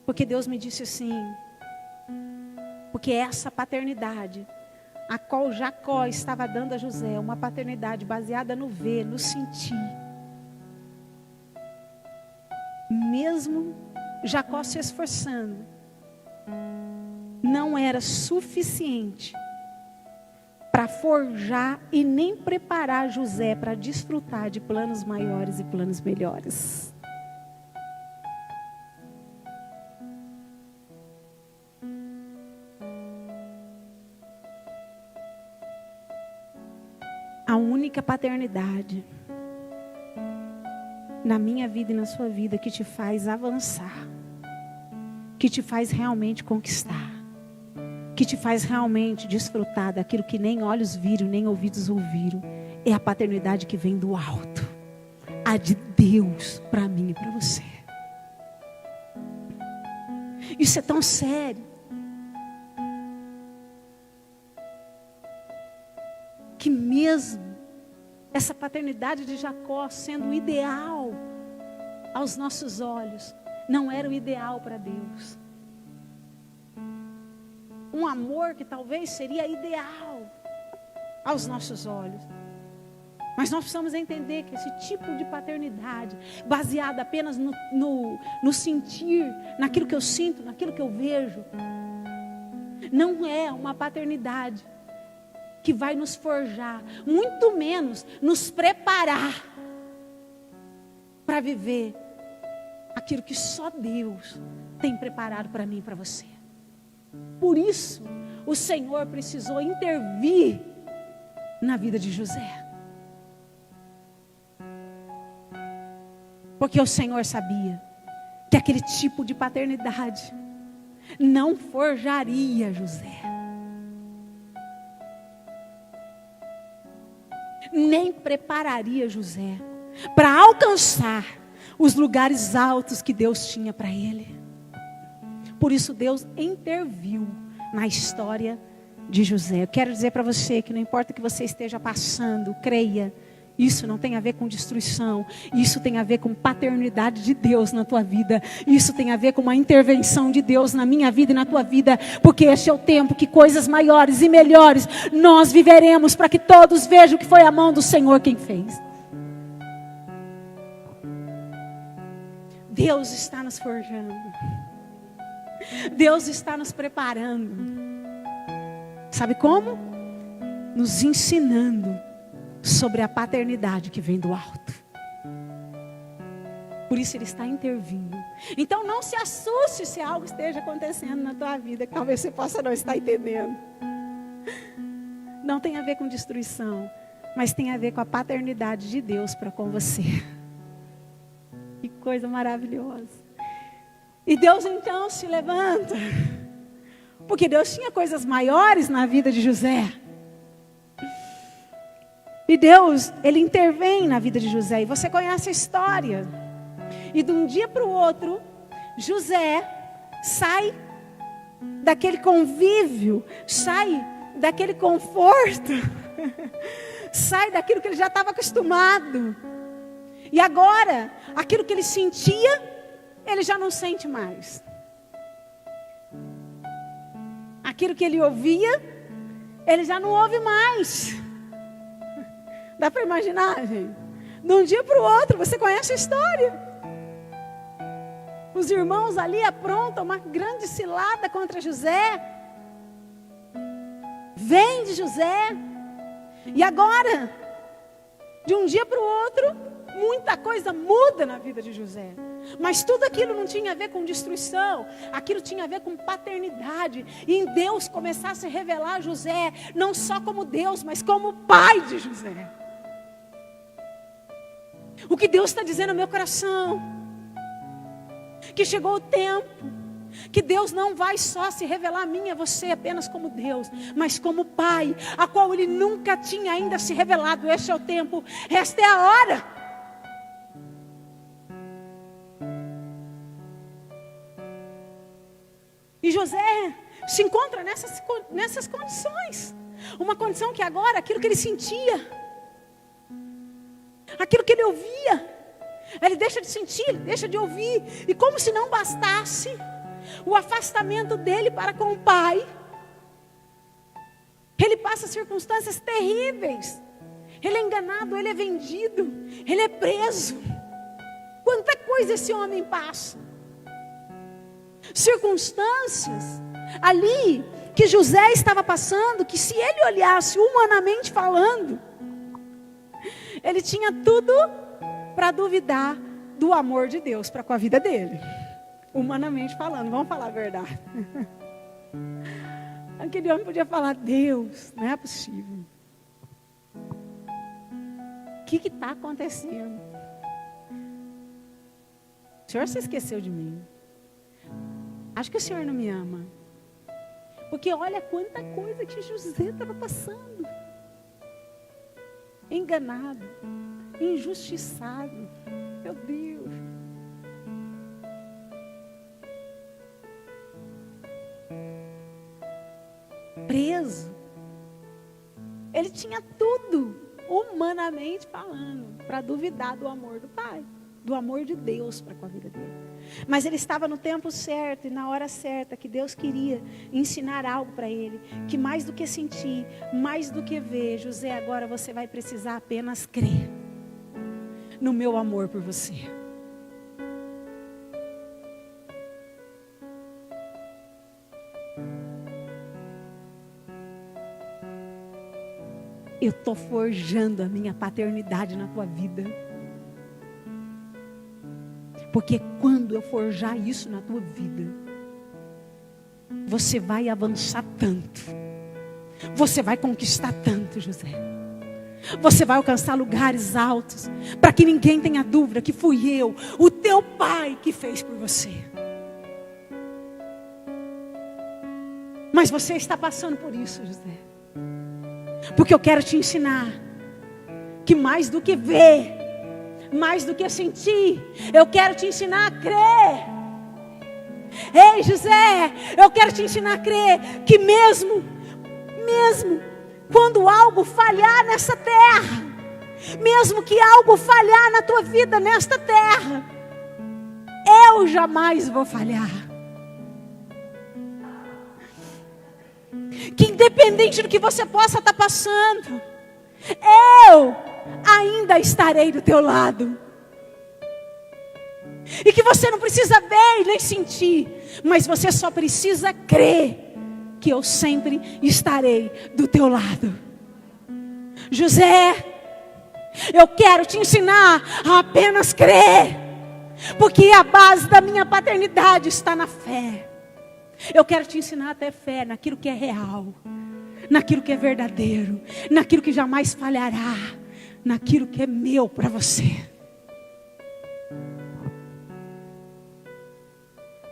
Porque Deus me disse assim, porque essa paternidade a qual Jacó estava dando a José, uma paternidade baseada no ver, no sentir. Mesmo Jacó se esforçando, não era suficiente para forjar e nem preparar José para desfrutar de planos maiores e planos melhores. A única paternidade na minha vida e na sua vida que te faz avançar, que te faz realmente conquistar, que te faz realmente desfrutar daquilo que nem olhos viram, nem ouvidos ouviram, é a paternidade que vem do alto, a de Deus para mim e para você. Isso é tão sério que mesmo essa paternidade de Jacó sendo o ideal aos nossos olhos, não era o ideal para Deus. Um amor que talvez seria ideal aos nossos olhos. Mas nós precisamos entender que esse tipo de paternidade, baseada apenas no sentir, naquilo que eu sinto, naquilo que eu vejo, não é uma paternidade que vai nos forjar, muito menos nos preparar para viver aquilo que só Deus tem preparado para mim e para você. Por isso, o Senhor precisou intervir na vida de José. Porque o Senhor sabia que aquele tipo de paternidade não forjaria José, nem prepararia José para alcançar os lugares altos que Deus tinha para ele. Por isso Deus interviu na história de José. Eu quero dizer para você que não importa o que você esteja passando, creia, isso não tem a ver com destruição, isso tem a ver com paternidade de Deus na tua vida, isso tem a ver com uma intervenção de Deus na minha vida e na tua vida, porque esse é o tempo que coisas maiores e melhores nós viveremos, para que todos vejam que foi a mão do Senhor quem fez. Deus está nos forjando, Deus está nos preparando. Sabe como? Nos ensinando sobre a paternidade que vem do alto. Por isso Ele está intervindo. Então não se assuste se algo esteja acontecendo na tua vida que talvez você possa não estar entendendo. Não tem a ver com destruição, mas tem a ver com a paternidade de Deus para com você. Que coisa maravilhosa. E Deus então se levanta, porque Deus tinha coisas maiores na vida de José. E Deus, Ele intervém na vida de José. E você conhece a história. E de um dia para o outro, José sai daquele convívio, sai daquele conforto, sai daquilo que ele já estava acostumado. E agora, aquilo que ele sentia, ele já não sente mais. Aquilo que ele ouvia, ele já não ouve mais. Dá para imaginar, gente? De um dia para o outro, você conhece a história. Os irmãos ali aprontam uma grande cilada contra José. Vende José. E agora, de um dia para o outro, muita coisa muda na vida de José. Mas tudo aquilo não tinha a ver com destruição, aquilo tinha a ver com paternidade. E em Deus começar a se revelar a José, não só como Deus, mas como pai de José. O que Deus está dizendo no meu coração, que chegou o tempo, que Deus não vai só se revelar a mim e a você apenas como Deus, mas como pai, a qual Ele nunca tinha ainda se revelado. Este é o tempo, esta é a hora. E José se encontra nessas condições. Uma condição que agora, aquilo que ele sentia, aquilo que ele ouvia, ele deixa de sentir, ele deixa de ouvir. E como se não bastasse o afastamento dele para com o pai, ele passa circunstâncias terríveis. Ele é enganado, ele é vendido, ele é preso. Quanta coisa esse homem passa. Circunstâncias ali que José estava passando, que se ele olhasse humanamente falando, ele tinha tudo para duvidar do amor de Deus para com a vida dele. Humanamente falando, vamos falar a verdade. Aquele homem podia falar: Deus, não é possível. O que está acontecendo? O Senhor se esqueceu de mim. Acho que o Senhor não me ama. Porque olha quanta coisa que José estava passando. Enganado, injustiçado. Meu Deus. Preso. Ele tinha tudo, humanamente falando, para duvidar do amor do Pai, do amor de Deus para com a vida dele. Mas ele estava no tempo certo e na hora certa, que Deus queria ensinar algo para ele, que mais do que sentir, mais do que ver: José, agora você vai precisar apenas crer no meu amor por você. Eu estou forjando a minha paternidade na tua vida. Porque quando eu forjar isso na tua vida, você vai avançar tanto. Você vai conquistar tanto, José. Você vai alcançar lugares altos, para que ninguém tenha dúvida que fui eu, o teu pai, que fez por você. Mas você está passando por isso, José. Porque eu quero te ensinar que mais do que ver, mais do que sentir, eu quero te ensinar a crer. Ei, José, eu quero te ensinar a crer que mesmo quando algo falhar nessa terra, mesmo que algo falhar na tua vida nesta terra, eu jamais vou falhar. Que independente do que você possa estar passando, eu ainda estarei do teu lado. E que você não precisa ver e nem sentir, mas você só precisa crer que eu sempre estarei do teu lado. José, eu quero te ensinar a apenas crer, porque a base da minha paternidade está na fé. Eu quero te ensinar a ter fé naquilo que é real, naquilo que é verdadeiro, naquilo que jamais falhará, naquilo que é meu para você.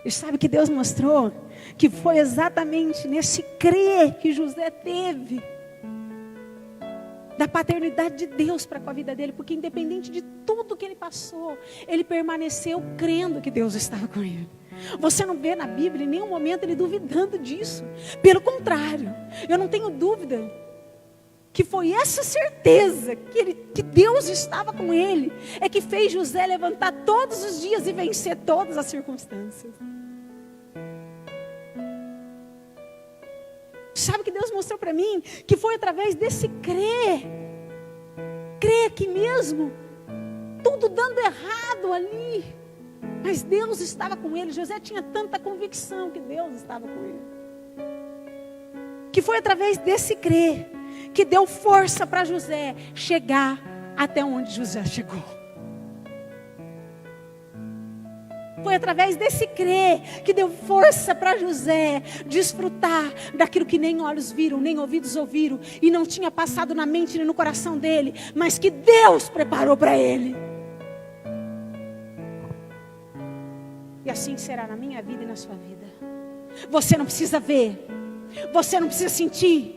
E sabe que Deus mostrou que foi exatamente nesse crer que José teve da paternidade de Deus para com a vida dele, porque independente de tudo que ele passou, ele permaneceu crendo que Deus estava com ele. Você não vê na Bíblia em nenhum momento ele duvidando disso. Pelo contrário, eu não tenho dúvida que foi essa certeza que Deus estava com ele, é que fez José levantar todos os dias e vencer todas as circunstâncias. Sabe que Deus mostrou para mim? Que foi através desse crer que mesmo tudo dando errado ali, mas Deus estava com ele. José tinha tanta convicção que Deus estava com ele, que foi através desse crer que deu força para José chegar até onde José chegou. Foi através desse crer que deu força para José desfrutar daquilo que nem olhos viram, nem ouvidos ouviram, e não tinha passado na mente nem no coração dele, mas que Deus preparou para ele. E assim será na minha vida e na sua vida. Você não precisa ver, você não precisa sentir,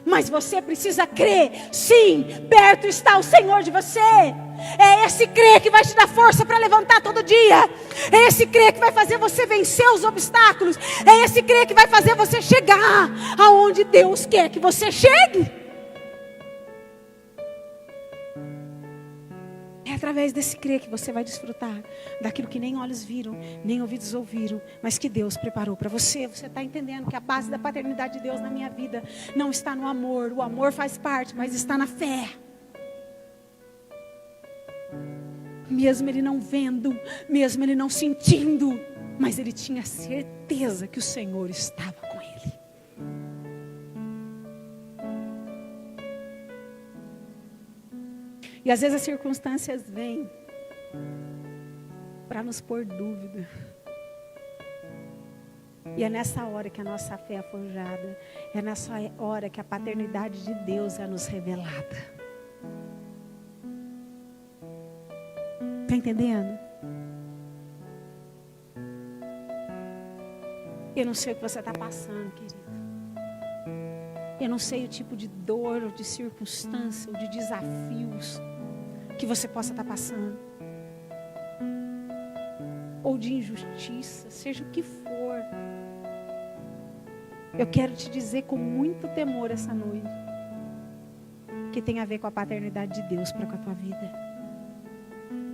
mas você precisa crer. Sim, perto está o Senhor de você. É esse crer que vai te dar força para levantar todo dia. É esse crer que vai fazer você vencer os obstáculos. É esse crer que vai fazer você chegar aonde Deus quer que você chegue. É através desse crer que você vai desfrutar daquilo que nem olhos viram, nem ouvidos ouviram, mas que Deus preparou para você. Você está entendendo que a base da paternidade de Deus na minha vida não está no amor. O amor faz parte, mas está na fé. Mesmo ele não vendo, mesmo ele não sentindo, mas ele tinha certeza que o Senhor estava com ele. E às vezes as circunstâncias vêm para nos pôr dúvida. E é nessa hora que a nossa fé é forjada. É nessa hora que a paternidade de Deus é nos revelada. Está entendendo? Eu não sei o que você está passando, querido. Eu não sei o tipo de dor, ou de circunstância, ou de desafios que você possa estar passando. Ou de injustiça, seja o que for. Eu quero te dizer com muito temor essa noite, que tem a ver com a paternidade de Deus para com a tua vida.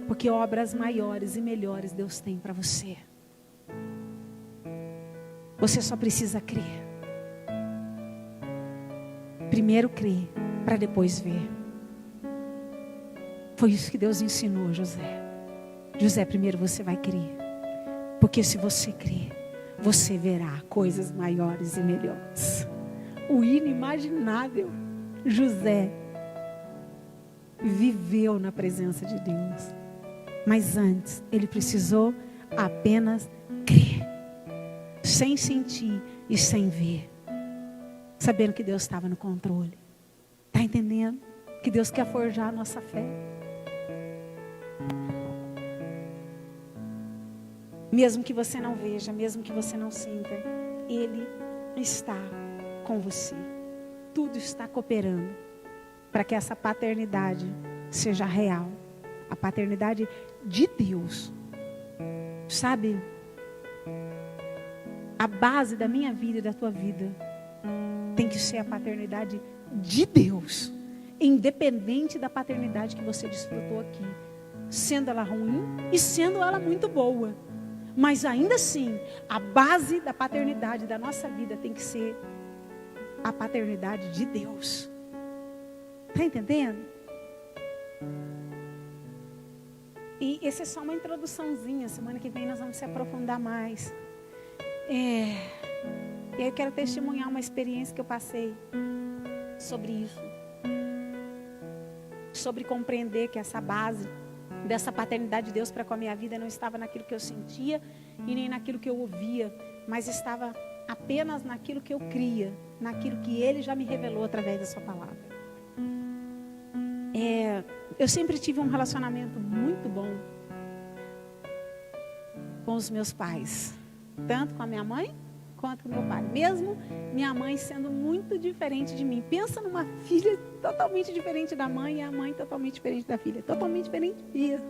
Porque obras maiores e melhores Deus tem para você. Você só precisa crer. Primeiro crer, para depois ver. Foi isso que Deus ensinou José. José, primeiro você vai crer. Porque se você crer, você verá coisas maiores e melhores. O inimaginável. José viveu na presença de Deus. Mas antes, ele precisou apenas crer. Sem sentir e sem ver. Sabendo que Deus estava no controle. Está entendendo? Que Deus quer forjar a nossa fé. Mesmo que você não veja, mesmo que você não sinta, Ele está com você. Tudo está cooperando para que essa paternidade seja real. A paternidade de Deus. Sabe? A base da minha vida e da tua vida tem que ser a paternidade de Deus. Independente da paternidade que você desfrutou aqui. Sendo ela ruim e sendo ela muito boa. Mas ainda assim, a base da paternidade da nossa vida tem que ser a paternidade de Deus. Está entendendo? E essa é só uma introduçãozinha. Semana que vem nós vamos se aprofundar mais. E aí eu quero testemunhar uma experiência que eu passei sobre isso. Sobre compreender que essa base dessa paternidade de Deus para com a minha vida não estava naquilo que eu sentia e nem naquilo que eu ouvia, mas estava apenas naquilo que eu cria, naquilo que Ele já me revelou através da sua palavra. Eu sempre tive um relacionamento muito bom com os meus pais, tanto com a minha mãe quanto com meu pai, mesmo minha mãe sendo muito diferente de mim. Pensa numa filha totalmente diferente da mãe e a mãe totalmente diferente da filha, totalmente diferente mesmo.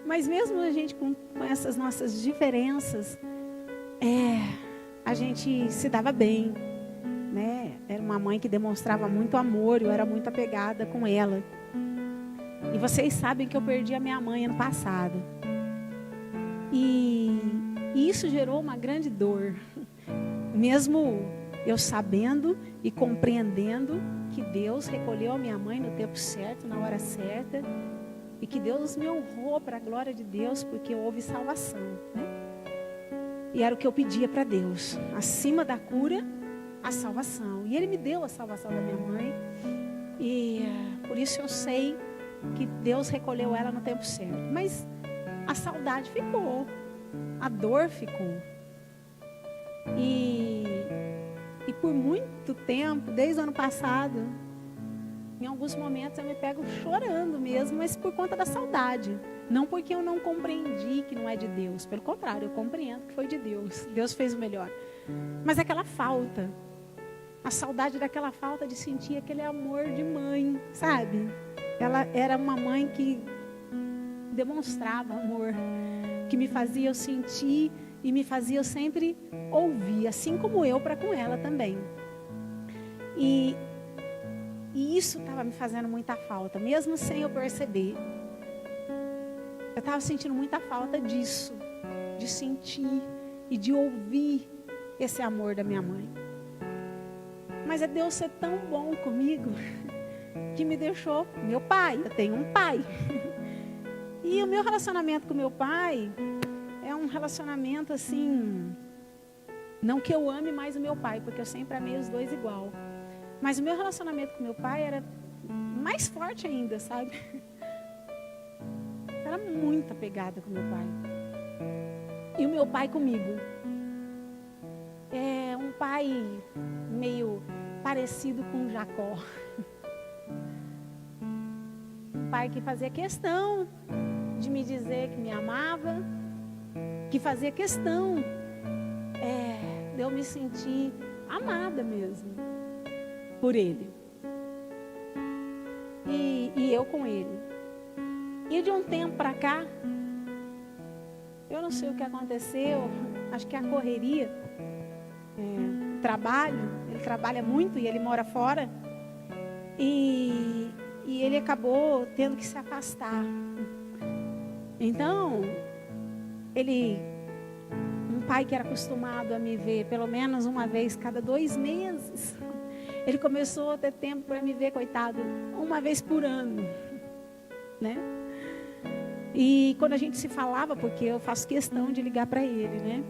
Mas mesmo a gente com essas nossas diferenças, a gente se dava bem, né? Era uma mãe que demonstrava muito amor, eu era muito apegada com ela. E vocês sabem que eu perdi a minha mãe ano passado. E isso gerou uma grande dor. Mesmo eu sabendo e compreendendo que Deus recolheu a minha mãe no tempo certo, na hora certa. E que Deus me honrou para a glória de Deus, porque houve salvação, né? E era o que eu pedia para Deus. Acima da cura, a salvação. E Ele me deu a salvação da minha mãe. E por isso eu sei que Deus recolheu ela no tempo certo. Mas a saudade ficou, a dor ficou. E por muito tempo, desde o ano passado, em alguns momentos eu me pego chorando mesmo, mas por conta da saudade. Não porque eu não compreendi que não é de Deus. Pelo contrário, eu compreendo que foi de Deus. Deus fez o melhor. Mas aquela falta, a saudade daquela falta de sentir aquele amor de mãe, sabe? Ela era uma mãe que demonstrava amor, que me fazia eu sentir e me fazia eu sempre ouvir, assim como eu para com ela também. E isso estava me fazendo muita falta, mesmo sem eu perceber. Eu estava sentindo muita falta disso, de sentir e de ouvir esse amor da minha mãe. Mas é Deus ser tão bom comigo, que me deixou meu pai. Eu tenho um pai. E o meu relacionamento com meu pai é um relacionamento assim, não que eu ame mais o meu pai, porque eu sempre amei os dois igual. Mas o meu relacionamento com meu pai era mais forte ainda, sabe? Era muito apegada com meu pai. E o meu pai comigo. É um pai meio parecido com Jacó. Um pai que fazia questão de me dizer que me amava, que fazia questão de eu me sentir amada mesmo por ele. E eu com ele. E de um tempo para cá, eu não sei o que aconteceu, acho que a correria, o trabalho, ele trabalha muito e ele mora fora, e ele acabou tendo que se afastar. Então, um pai que era acostumado a me ver pelo menos uma vez cada 2 meses, ele começou a ter tempo para me ver, coitado, uma vez por ano, né? E quando a gente se falava, porque eu faço questão de ligar para ele, né?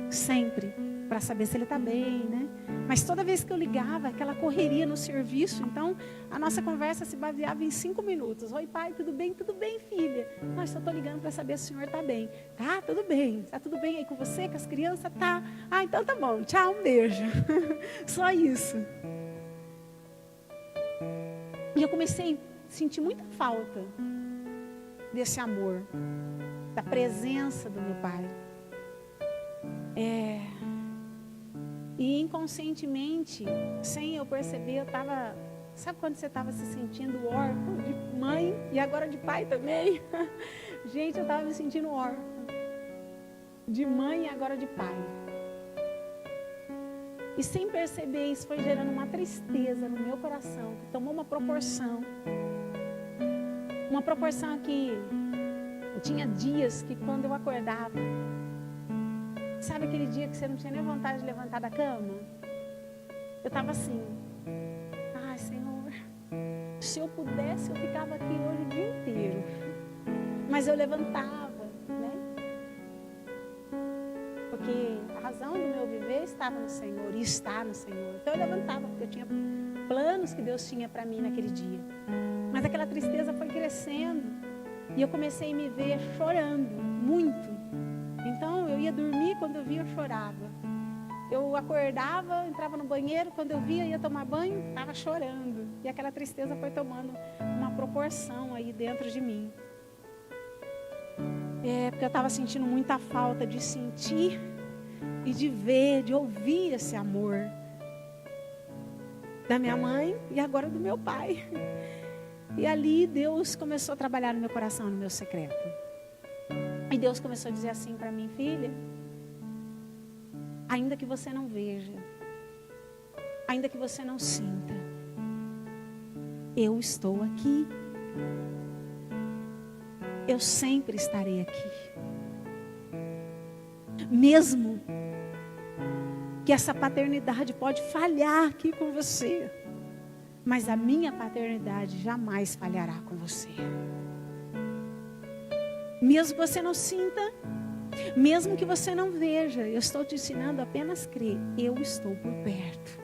Sempre, para saber se ele está bem, né? Mas toda vez que eu ligava, aquela correria no serviço, então a nossa conversa se baseava em 5 minutos. Oi, pai, tudo bem? Tudo bem, filha? Nós só estou ligando para saber se o senhor está bem. Tá, tudo bem. Está tudo bem aí com você, com as crianças? Tá. Ah, então tá bom. Tchau, um beijo. Só isso. E eu comecei a sentir muita falta desse amor, da presença do meu pai. E inconscientemente, sem eu perceber, eu estava... Sabe quando você estava se sentindo órfão de mãe e agora de pai também? Gente, eu estava me sentindo órfão de mãe e agora de pai. E sem perceber, isso foi gerando uma tristeza no meu coração, que tomou uma proporção. Uma proporção que tinha dias que quando eu acordava, sabe aquele dia que você não tinha nem vontade de levantar da cama? Eu estava assim, ai Senhor, se eu pudesse eu ficava aqui hoje o dia inteiro. Mas eu levantava, né? Porque a razão do meu viver estava no Senhor e está no Senhor. Então eu levantava, porque eu tinha planos que Deus tinha para mim naquele dia. Mas aquela tristeza foi crescendo e eu comecei a me ver chorando muito. Então eu ia dormir, quando eu via eu chorava. Eu acordava, entrava no banheiro, quando eu via, ia tomar banho, estava chorando. E aquela tristeza foi tomando uma proporção aí dentro de mim. Porque eu estava sentindo muita falta de sentir e de ver, de ouvir esse amor da minha mãe e agora do meu pai. E ali Deus começou a trabalhar no meu coração, no meu secreto. E Deus começou a dizer assim para mim, filha, ainda que você não veja, ainda que você não sinta, eu estou aqui. Eu sempre estarei aqui. Mesmo que essa paternidade pode falhar aqui com você, mas a minha paternidade jamais falhará com você. Mesmo que você não sinta, mesmo que você não veja, eu estou te ensinando a apenas crer. Eu estou por perto.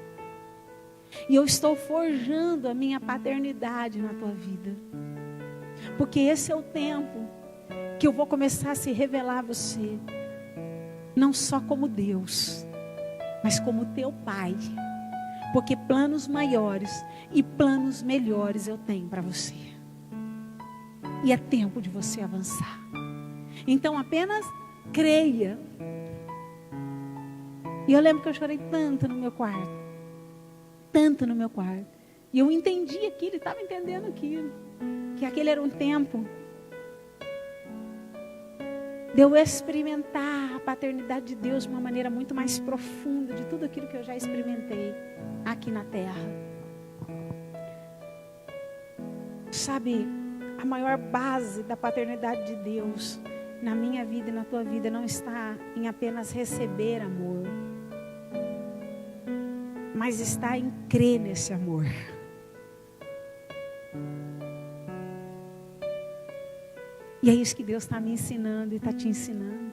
E eu estou forjando a minha paternidade na tua vida. Porque esse é o tempo que eu vou começar a se revelar a você, não só como Deus, mas como teu Pai, porque planos maiores e planos melhores eu tenho para você, e é tempo de você avançar. Então apenas creia. E eu lembro que eu chorei tanto no meu quarto, e eu entendi aquilo, estava entendendo aquilo, que aquele era um tempo de eu experimentar a paternidade de Deus de uma maneira muito mais profunda de tudo aquilo que eu já experimentei aqui na terra. Sabe, a maior base da paternidade de Deus na minha vida e na tua vida não está em apenas receber amor, mas está em crer nesse amor. E é isso que Deus está me ensinando e está te ensinando.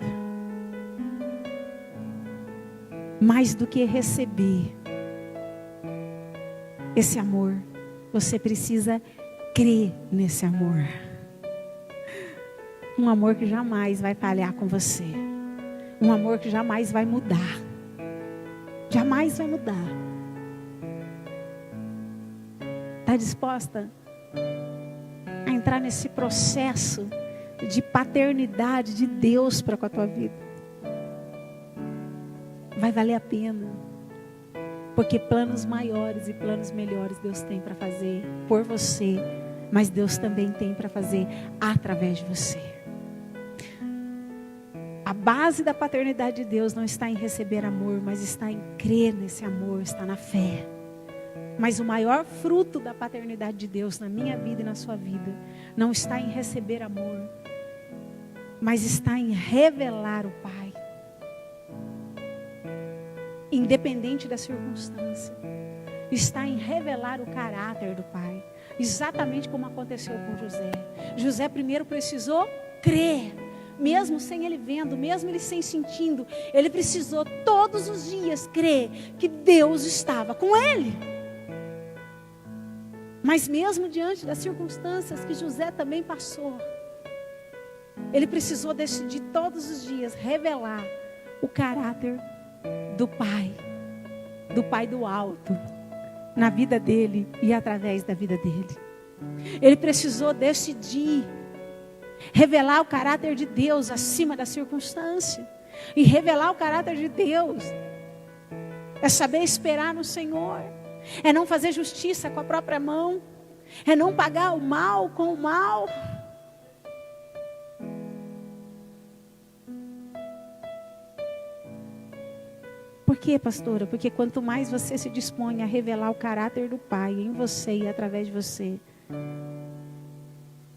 Mais do que receber esse amor, você precisa crer nesse amor. Um amor que jamais vai falhar com você. Um amor que jamais vai mudar. Jamais vai mudar. Está disposta a entrar nesse processo de paternidade de Deus para com a tua vida? Vai valer a pena, porque planos maiores e planos melhores Deus tem para fazer por você, mas Deus também tem para fazer através de você. A base da paternidade de Deus não está em receber amor, mas está em crer nesse amor, está na fé. Mas o maior fruto da paternidade de Deus na minha vida e na sua vida não está em receber amor, mas está em revelar o Pai, independente da circunstância. Está em revelar o caráter do Pai, exatamente como aconteceu com José. José primeiro precisou crer, mesmo sem ele vendo, mesmo ele sem sentindo, ele precisou todos os dias crer que Deus estava com ele. Mas mesmo diante das circunstâncias que José também passou, ele precisou decidir todos os dias revelar o caráter do Pai do alto, na vida dele e através da vida dele. Ele precisou decidir revelar o caráter de Deus acima da circunstância. E revelar o caráter de Deus é saber esperar no Senhor, é não fazer justiça com a própria mão, é não pagar o mal com o mal. Por quê, pastora? Porque quanto mais você se dispõe a revelar o caráter do Pai em você e através de você,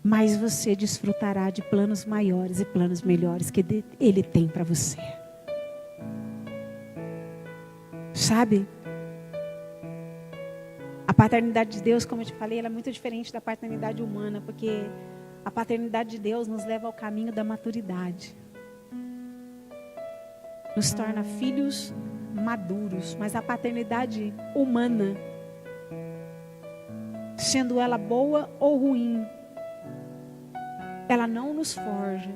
mais você desfrutará de planos maiores e planos melhores que Ele tem para você. Sabe? A paternidade de Deus, como eu te falei, ela é muito diferente da paternidade humana, porque a paternidade de Deus nos leva ao caminho da maturidade. Nos torna filhos maduros, mas a paternidade humana, sendo ela boa ou ruim, ela não nos forja.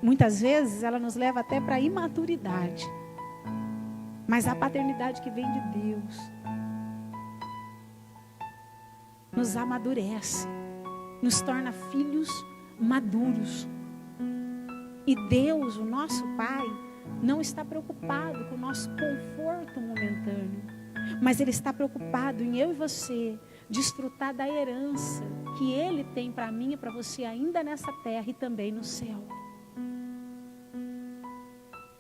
Muitas vezes ela nos leva até para a imaturidade. Mas a paternidade que vem de Deus nos amadurece, nos torna filhos maduros. E Deus, o nosso Pai, não está preocupado com o nosso conforto momentâneo, mas Ele está preocupado em eu e você desfrutar da herança que Ele tem para mim e para você ainda nessa terra e também no céu.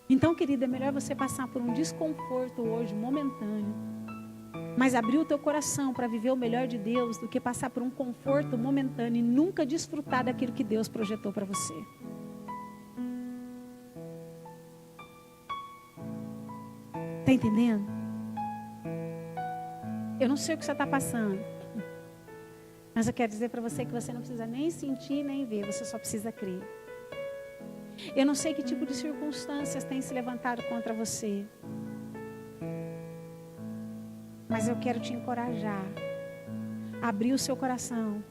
Então, querida, é melhor você passar por um desconforto hoje momentâneo, mas abrir o teu coração para viver o melhor de Deus, do que passar por um conforto momentâneo e nunca desfrutar daquilo que Deus projetou para você. Está entendendo? Eu não sei o que você está passando, mas eu quero dizer para você que você não precisa nem sentir nem ver, você só precisa crer. Eu não sei que tipo de circunstâncias tem se levantado contra você, mas eu quero te encorajar a abrir o seu coração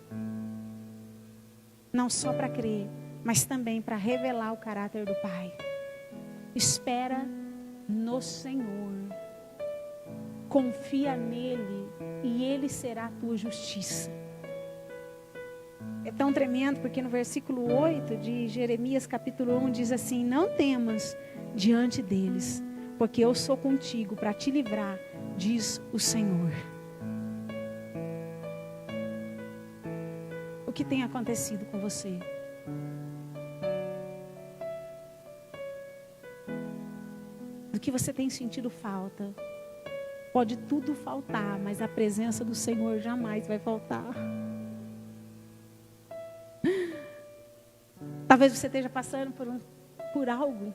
Não só para crer, mas também para revelar o caráter do Pai. Espera no Senhor. Confia nele e ele será a tua justiça. É tão tremendo porque no versículo 8 de Jeremias capítulo 1 diz assim: não temas diante deles, porque eu sou contigo para te livrar, diz o Senhor. O que tem acontecido com você? Do que você tem sentido falta? Pode tudo faltar, mas a presença do Senhor jamais vai faltar. Talvez você esteja passando por algo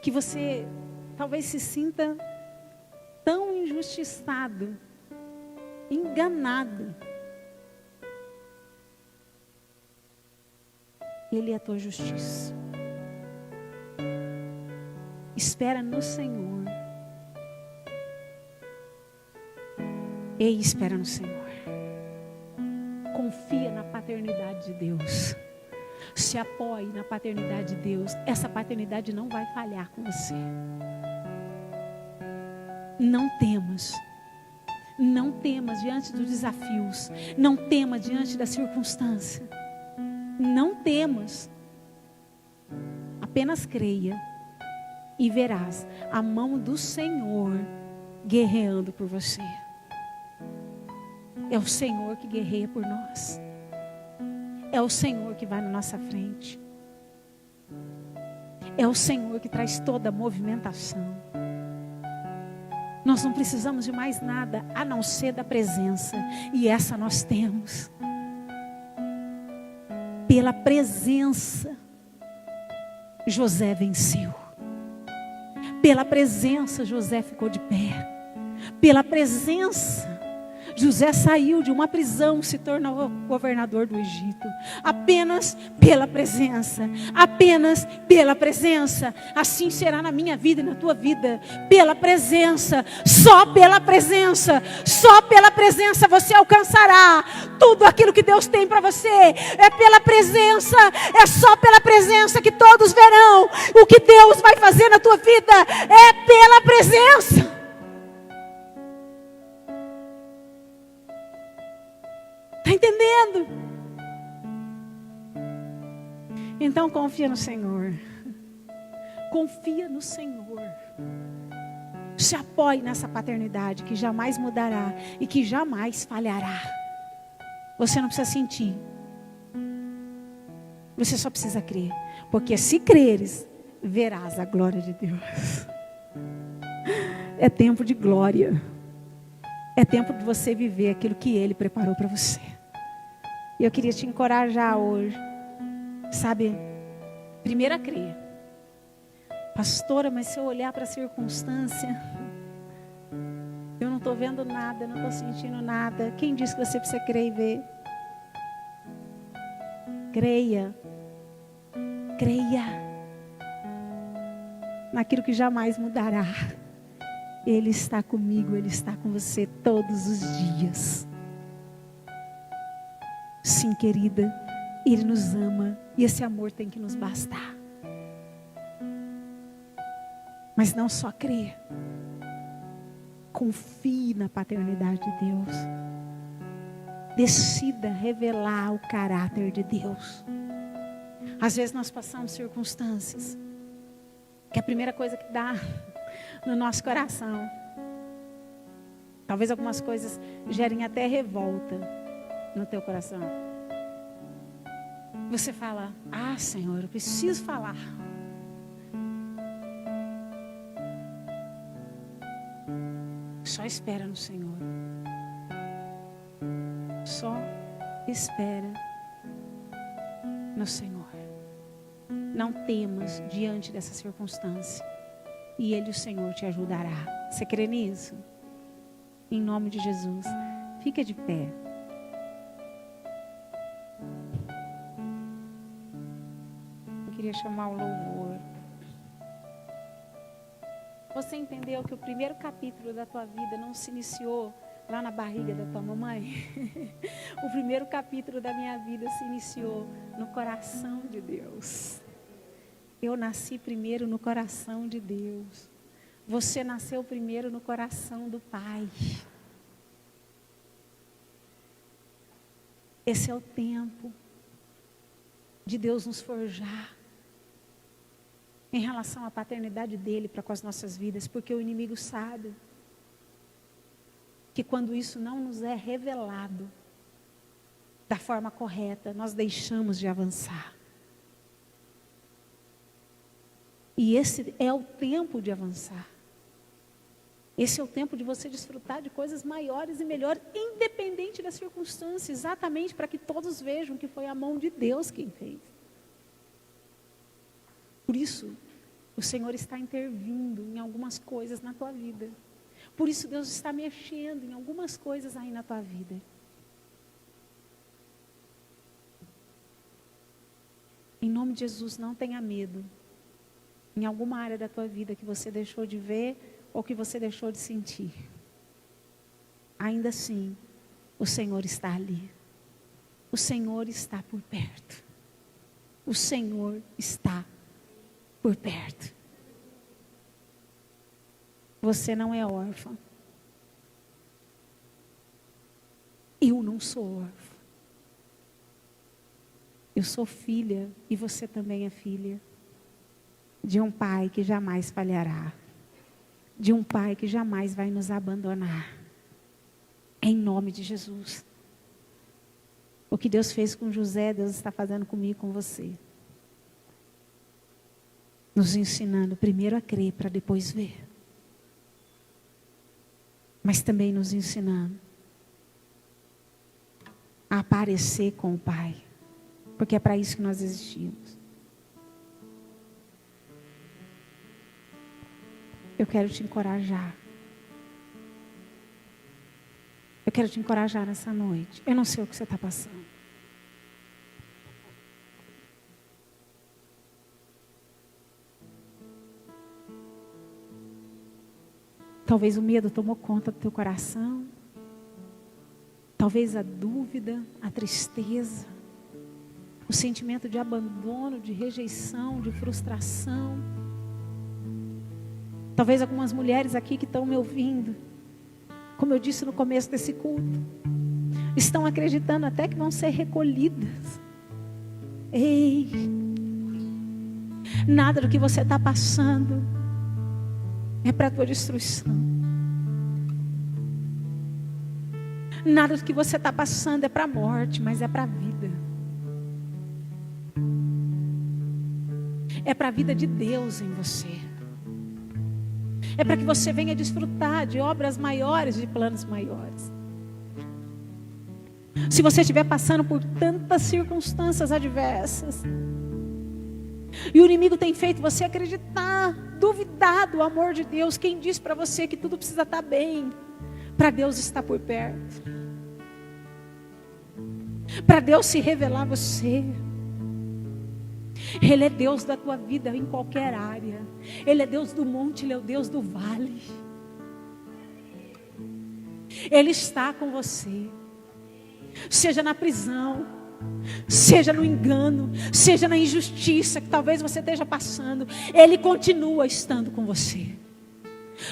que você talvez se sinta tão injustiçado, enganado. Ele é a tua justiça. Espera no Senhor. Ei, espera no Senhor. Confia na paternidade de Deus. Se apoie na paternidade de Deus. Essa paternidade não vai falhar com você. Não temas. Não temas diante dos desafios. Não temas diante da circunstância. Não temas. Apenas creia e verás a mão do Senhor guerreando por você. É o Senhor que guerreia por nós. É o Senhor que vai na nossa frente. É o Senhor que traz toda a movimentação. Nós não precisamos de mais nada a não ser da presença. E essa nós temos. Pela presença, José venceu. Pela presença, José ficou de pé. Pela presença, José saiu de uma prisão, se tornou governador do Egito. Apenas pela presença. Apenas pela presença. Assim será na minha vida e na tua vida. Pela presença. Só pela presença. Só pela presença você alcançará tudo aquilo que Deus tem para você. É pela presença. É só pela presença que todos verão o que Deus vai fazer na tua vida. É pela presença. Está entendendo? Então confia no Senhor. Confia no Senhor. Se apoie nessa paternidade que jamais mudará e que jamais falhará. Você não precisa sentir. Você só precisa crer. Porque se creres, verás a glória de Deus. É tempo de glória. É tempo de você viver aquilo que Ele preparou para você. E eu queria te encorajar hoje. Sabe, primeiro a crer. Pastora, mas se eu olhar para a circunstância, eu não estou vendo nada, não estou sentindo nada. Quem disse que você precisa crer e ver? Creia. Creia. Naquilo que jamais mudará. Ele está comigo, Ele está com você todos os dias. Sim, querida, Ele nos ama e esse amor tem que nos bastar. Mas não só crer. Confie na paternidade de Deus. Decida revelar o caráter de Deus. Às vezes nós passamos circunstâncias que a primeira coisa que dá no nosso coração, talvez algumas coisas gerem até revolta no teu coração. Você fala: ah, Senhor, eu preciso falar. Só espera no Senhor. Só espera no Senhor. Não temas diante dessa circunstância. E Ele, o Senhor, te ajudará. Você crê nisso? Em nome de Jesus. Fica de pé. Eu queria chamar o louvor. Você entendeu que o primeiro capítulo da tua vida não se iniciou lá na barriga da tua mamãe, o primeiro capítulo da minha vida se iniciou no coração de Deus. Eu nasci primeiro no coração de Deus. Você nasceu primeiro no coração do Pai. Esse é o tempo de Deus nos forjar em relação à paternidade dele para com as nossas vidas, porque o inimigo sabe que quando isso não nos é revelado da forma correta, nós deixamos de avançar. E esse é o tempo de avançar. Esse é o tempo de você desfrutar de coisas maiores e melhores, independente das circunstâncias, exatamente para que todos vejam que foi a mão de Deus quem fez. Por isso, o Senhor está intervindo em algumas coisas na tua vida. Por isso, Deus está mexendo em algumas coisas aí na tua vida. Em nome de Jesus, não tenha medo. Em alguma área da tua vida que você deixou de ver ou que você deixou de sentir. Ainda assim, o Senhor está ali. O Senhor está por perto. O Senhor está por perto. Você não é órfã. Eu não sou órfã. Eu sou filha e você também é filha de um Pai que jamais falhará. De um Pai que jamais vai nos abandonar. Em nome de Jesus. O que Deus fez com José, Deus está fazendo comigo e com você. Nos ensinando primeiro a crer para depois ver. Mas também nos ensinando a aparecer com o Pai. Porque é para isso que nós existimos. Eu quero te encorajar. Eu quero te encorajar nessa noite. Eu não sei o que você está passando. Talvez o medo tomou conta do teu coração. Talvez a dúvida, a tristeza, o sentimento de abandono, de rejeição, de frustração. Talvez algumas mulheres aqui que estão me ouvindo, como eu disse no começo desse culto, estão acreditando até que vão ser recolhidas. Ei, nada do que você está passando é para a tua destruição. Nada do que você está passando é para a morte, mas é para a vida. É para a vida de Deus em você. É para que você venha desfrutar de obras maiores, de planos maiores. Se você estiver passando por tantas circunstâncias adversas, e o inimigo tem feito você acreditar, duvidar do amor de Deus, quem diz para você que tudo precisa estar bem? Para Deus estar por perto. Para Deus se revelar a você. Ele é Deus da tua vida em qualquer área. Ele é Deus do monte, Ele é o Deus do vale. Ele está com você. Seja na prisão, seja no engano, seja na injustiça que talvez você esteja passando, Ele continua estando com você.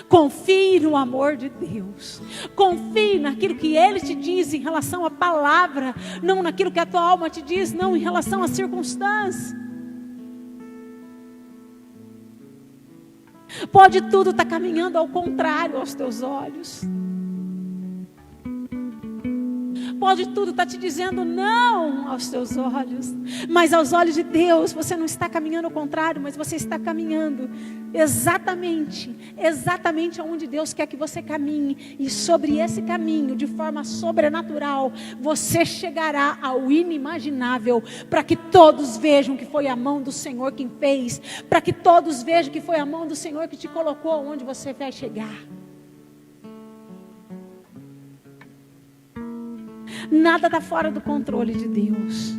Confie no amor de Deus. Confie naquilo que Ele te diz em relação à palavra, não naquilo que a tua alma te diz, não em relação à circunstância. Pode tudo estar caminhando ao contrário aos teus olhos. Pode tudo estar te dizendo não aos teus olhos. Mas aos olhos de Deus, você não está caminhando ao contrário, mas você está caminhando exatamente aonde Deus quer que você caminhe. E sobre esse caminho, de forma sobrenatural, você chegará ao inimaginável. Para que todos vejam que foi a mão do Senhor quem fez. Para que todos vejam que foi a mão do Senhor que te colocou onde você vai chegar. Nada está fora do controle de Deus.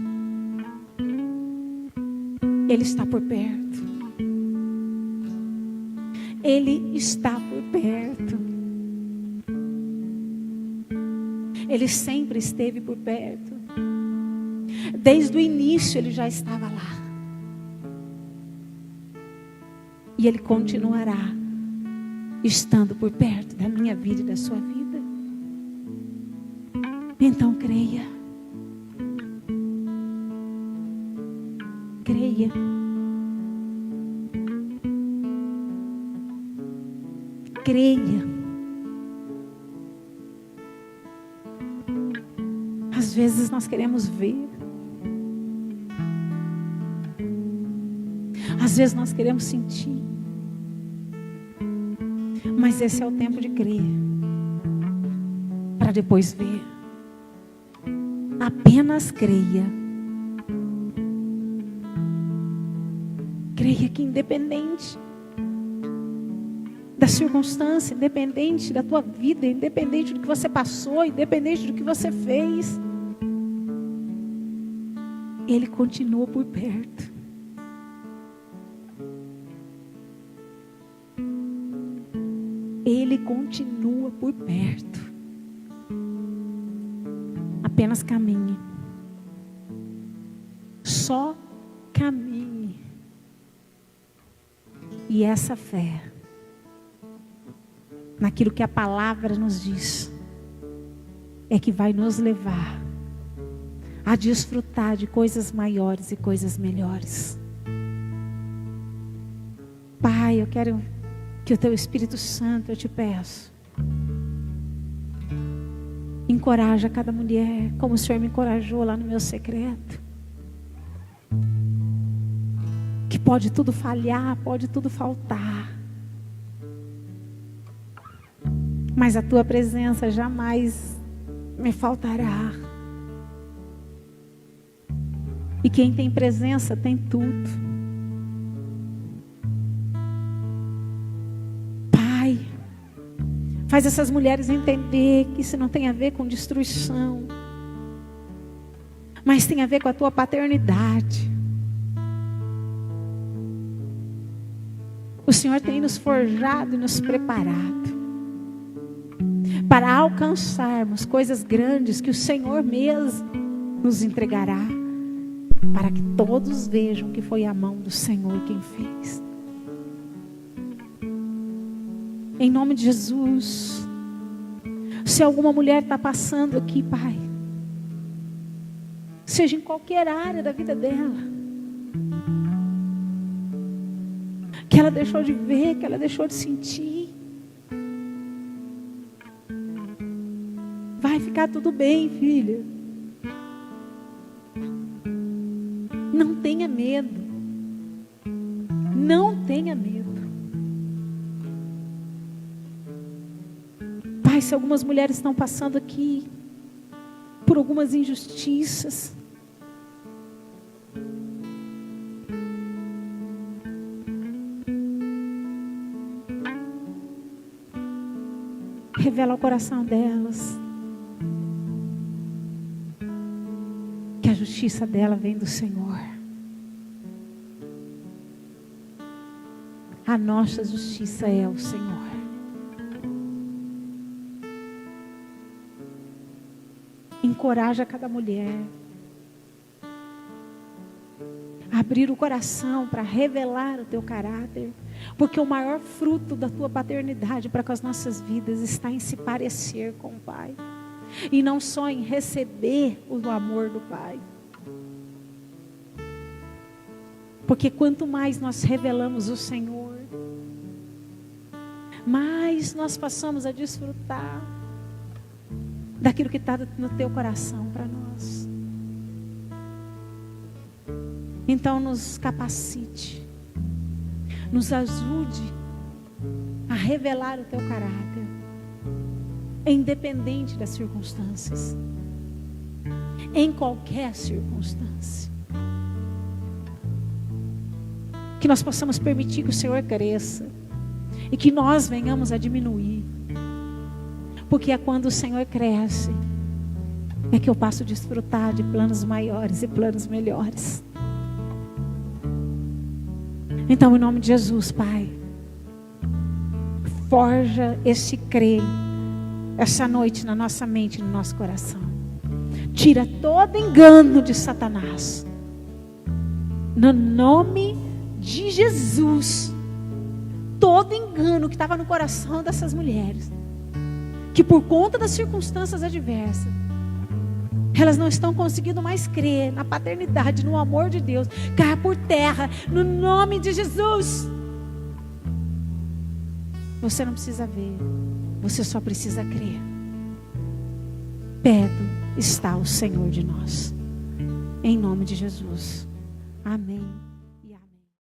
Ele está por perto. Ele está por perto. Ele sempre esteve por perto. Desde o início Ele já estava lá. E Ele continuará estando por perto da minha vida e da sua vida. Então creia. Creia. Creia. Às vezes nós queremos ver. Às vezes nós queremos sentir. Mas esse é o tempo de crer. Para depois ver. Apenas creia. Creia que independente da circunstância, independente da tua vida, independente do que você passou, independente do que você fez, Ele continua por perto. Ele continua por perto. Apenas caminhe. Só caminhe. E essa fé, naquilo que a palavra nos diz, é que vai nos levar a desfrutar de coisas maiores e coisas melhores. Pai, eu quero que o Teu Espírito Santo, eu te peço, encoraja cada mulher, como o Senhor me encorajou lá no meu secreto. Que pode tudo falhar, pode tudo faltar, mas a Tua presença jamais me faltará. E quem tem presença tem tudo. Pai, faz essas mulheres entender que isso não tem a ver com destruição, mas tem a ver com a Tua paternidade. O Senhor tem nos forjado e nos preparado para alcançarmos coisas grandes que o Senhor mesmo nos entregará, para que todos vejam que foi a mão do Senhor quem fez. Em nome de Jesus, se alguma mulher está passando aqui, Pai, seja em qualquer área da vida dela, que ela deixou de ver, que ela deixou de sentir, vai ficar tudo bem, filha. Não tenha medo. Não tenha medo. Pai, se algumas mulheres estão passando aqui por algumas injustiças, revela o coração delas que a justiça dela vem do Senhor. A nossa justiça é o Senhor. Encoraja cada mulher a abrir o coração para revelar o Teu caráter, porque o maior fruto da Tua paternidade para com as nossas vidas está em se parecer com o Pai, e não só em receber o amor do Pai. Porque quanto mais nós revelamos o Senhor, mais nós passamos a desfrutar daquilo que está no Teu coração para nós. Então nos capacite, nos ajude a revelar o Teu caráter, independente das circunstâncias, em qualquer circunstância. Que nós possamos permitir que o Senhor cresça e que nós venhamos a diminuir, porque é quando o Senhor cresce é que eu passo a desfrutar de planos maiores e planos melhores. Então, em nome de Jesus, Pai, forja esse crer essa noite na nossa mente, no nosso coração. Tira todo engano de Satanás. No nome de Jesus. Todo engano que estava no coração dessas mulheres, que por conta das circunstâncias adversas, elas não estão conseguindo mais crer na paternidade, no amor de Deus, caia por terra, no nome de Jesus. Você não precisa ver, você só precisa crer. Perto está o Senhor de nós, em nome de Jesus. Amém.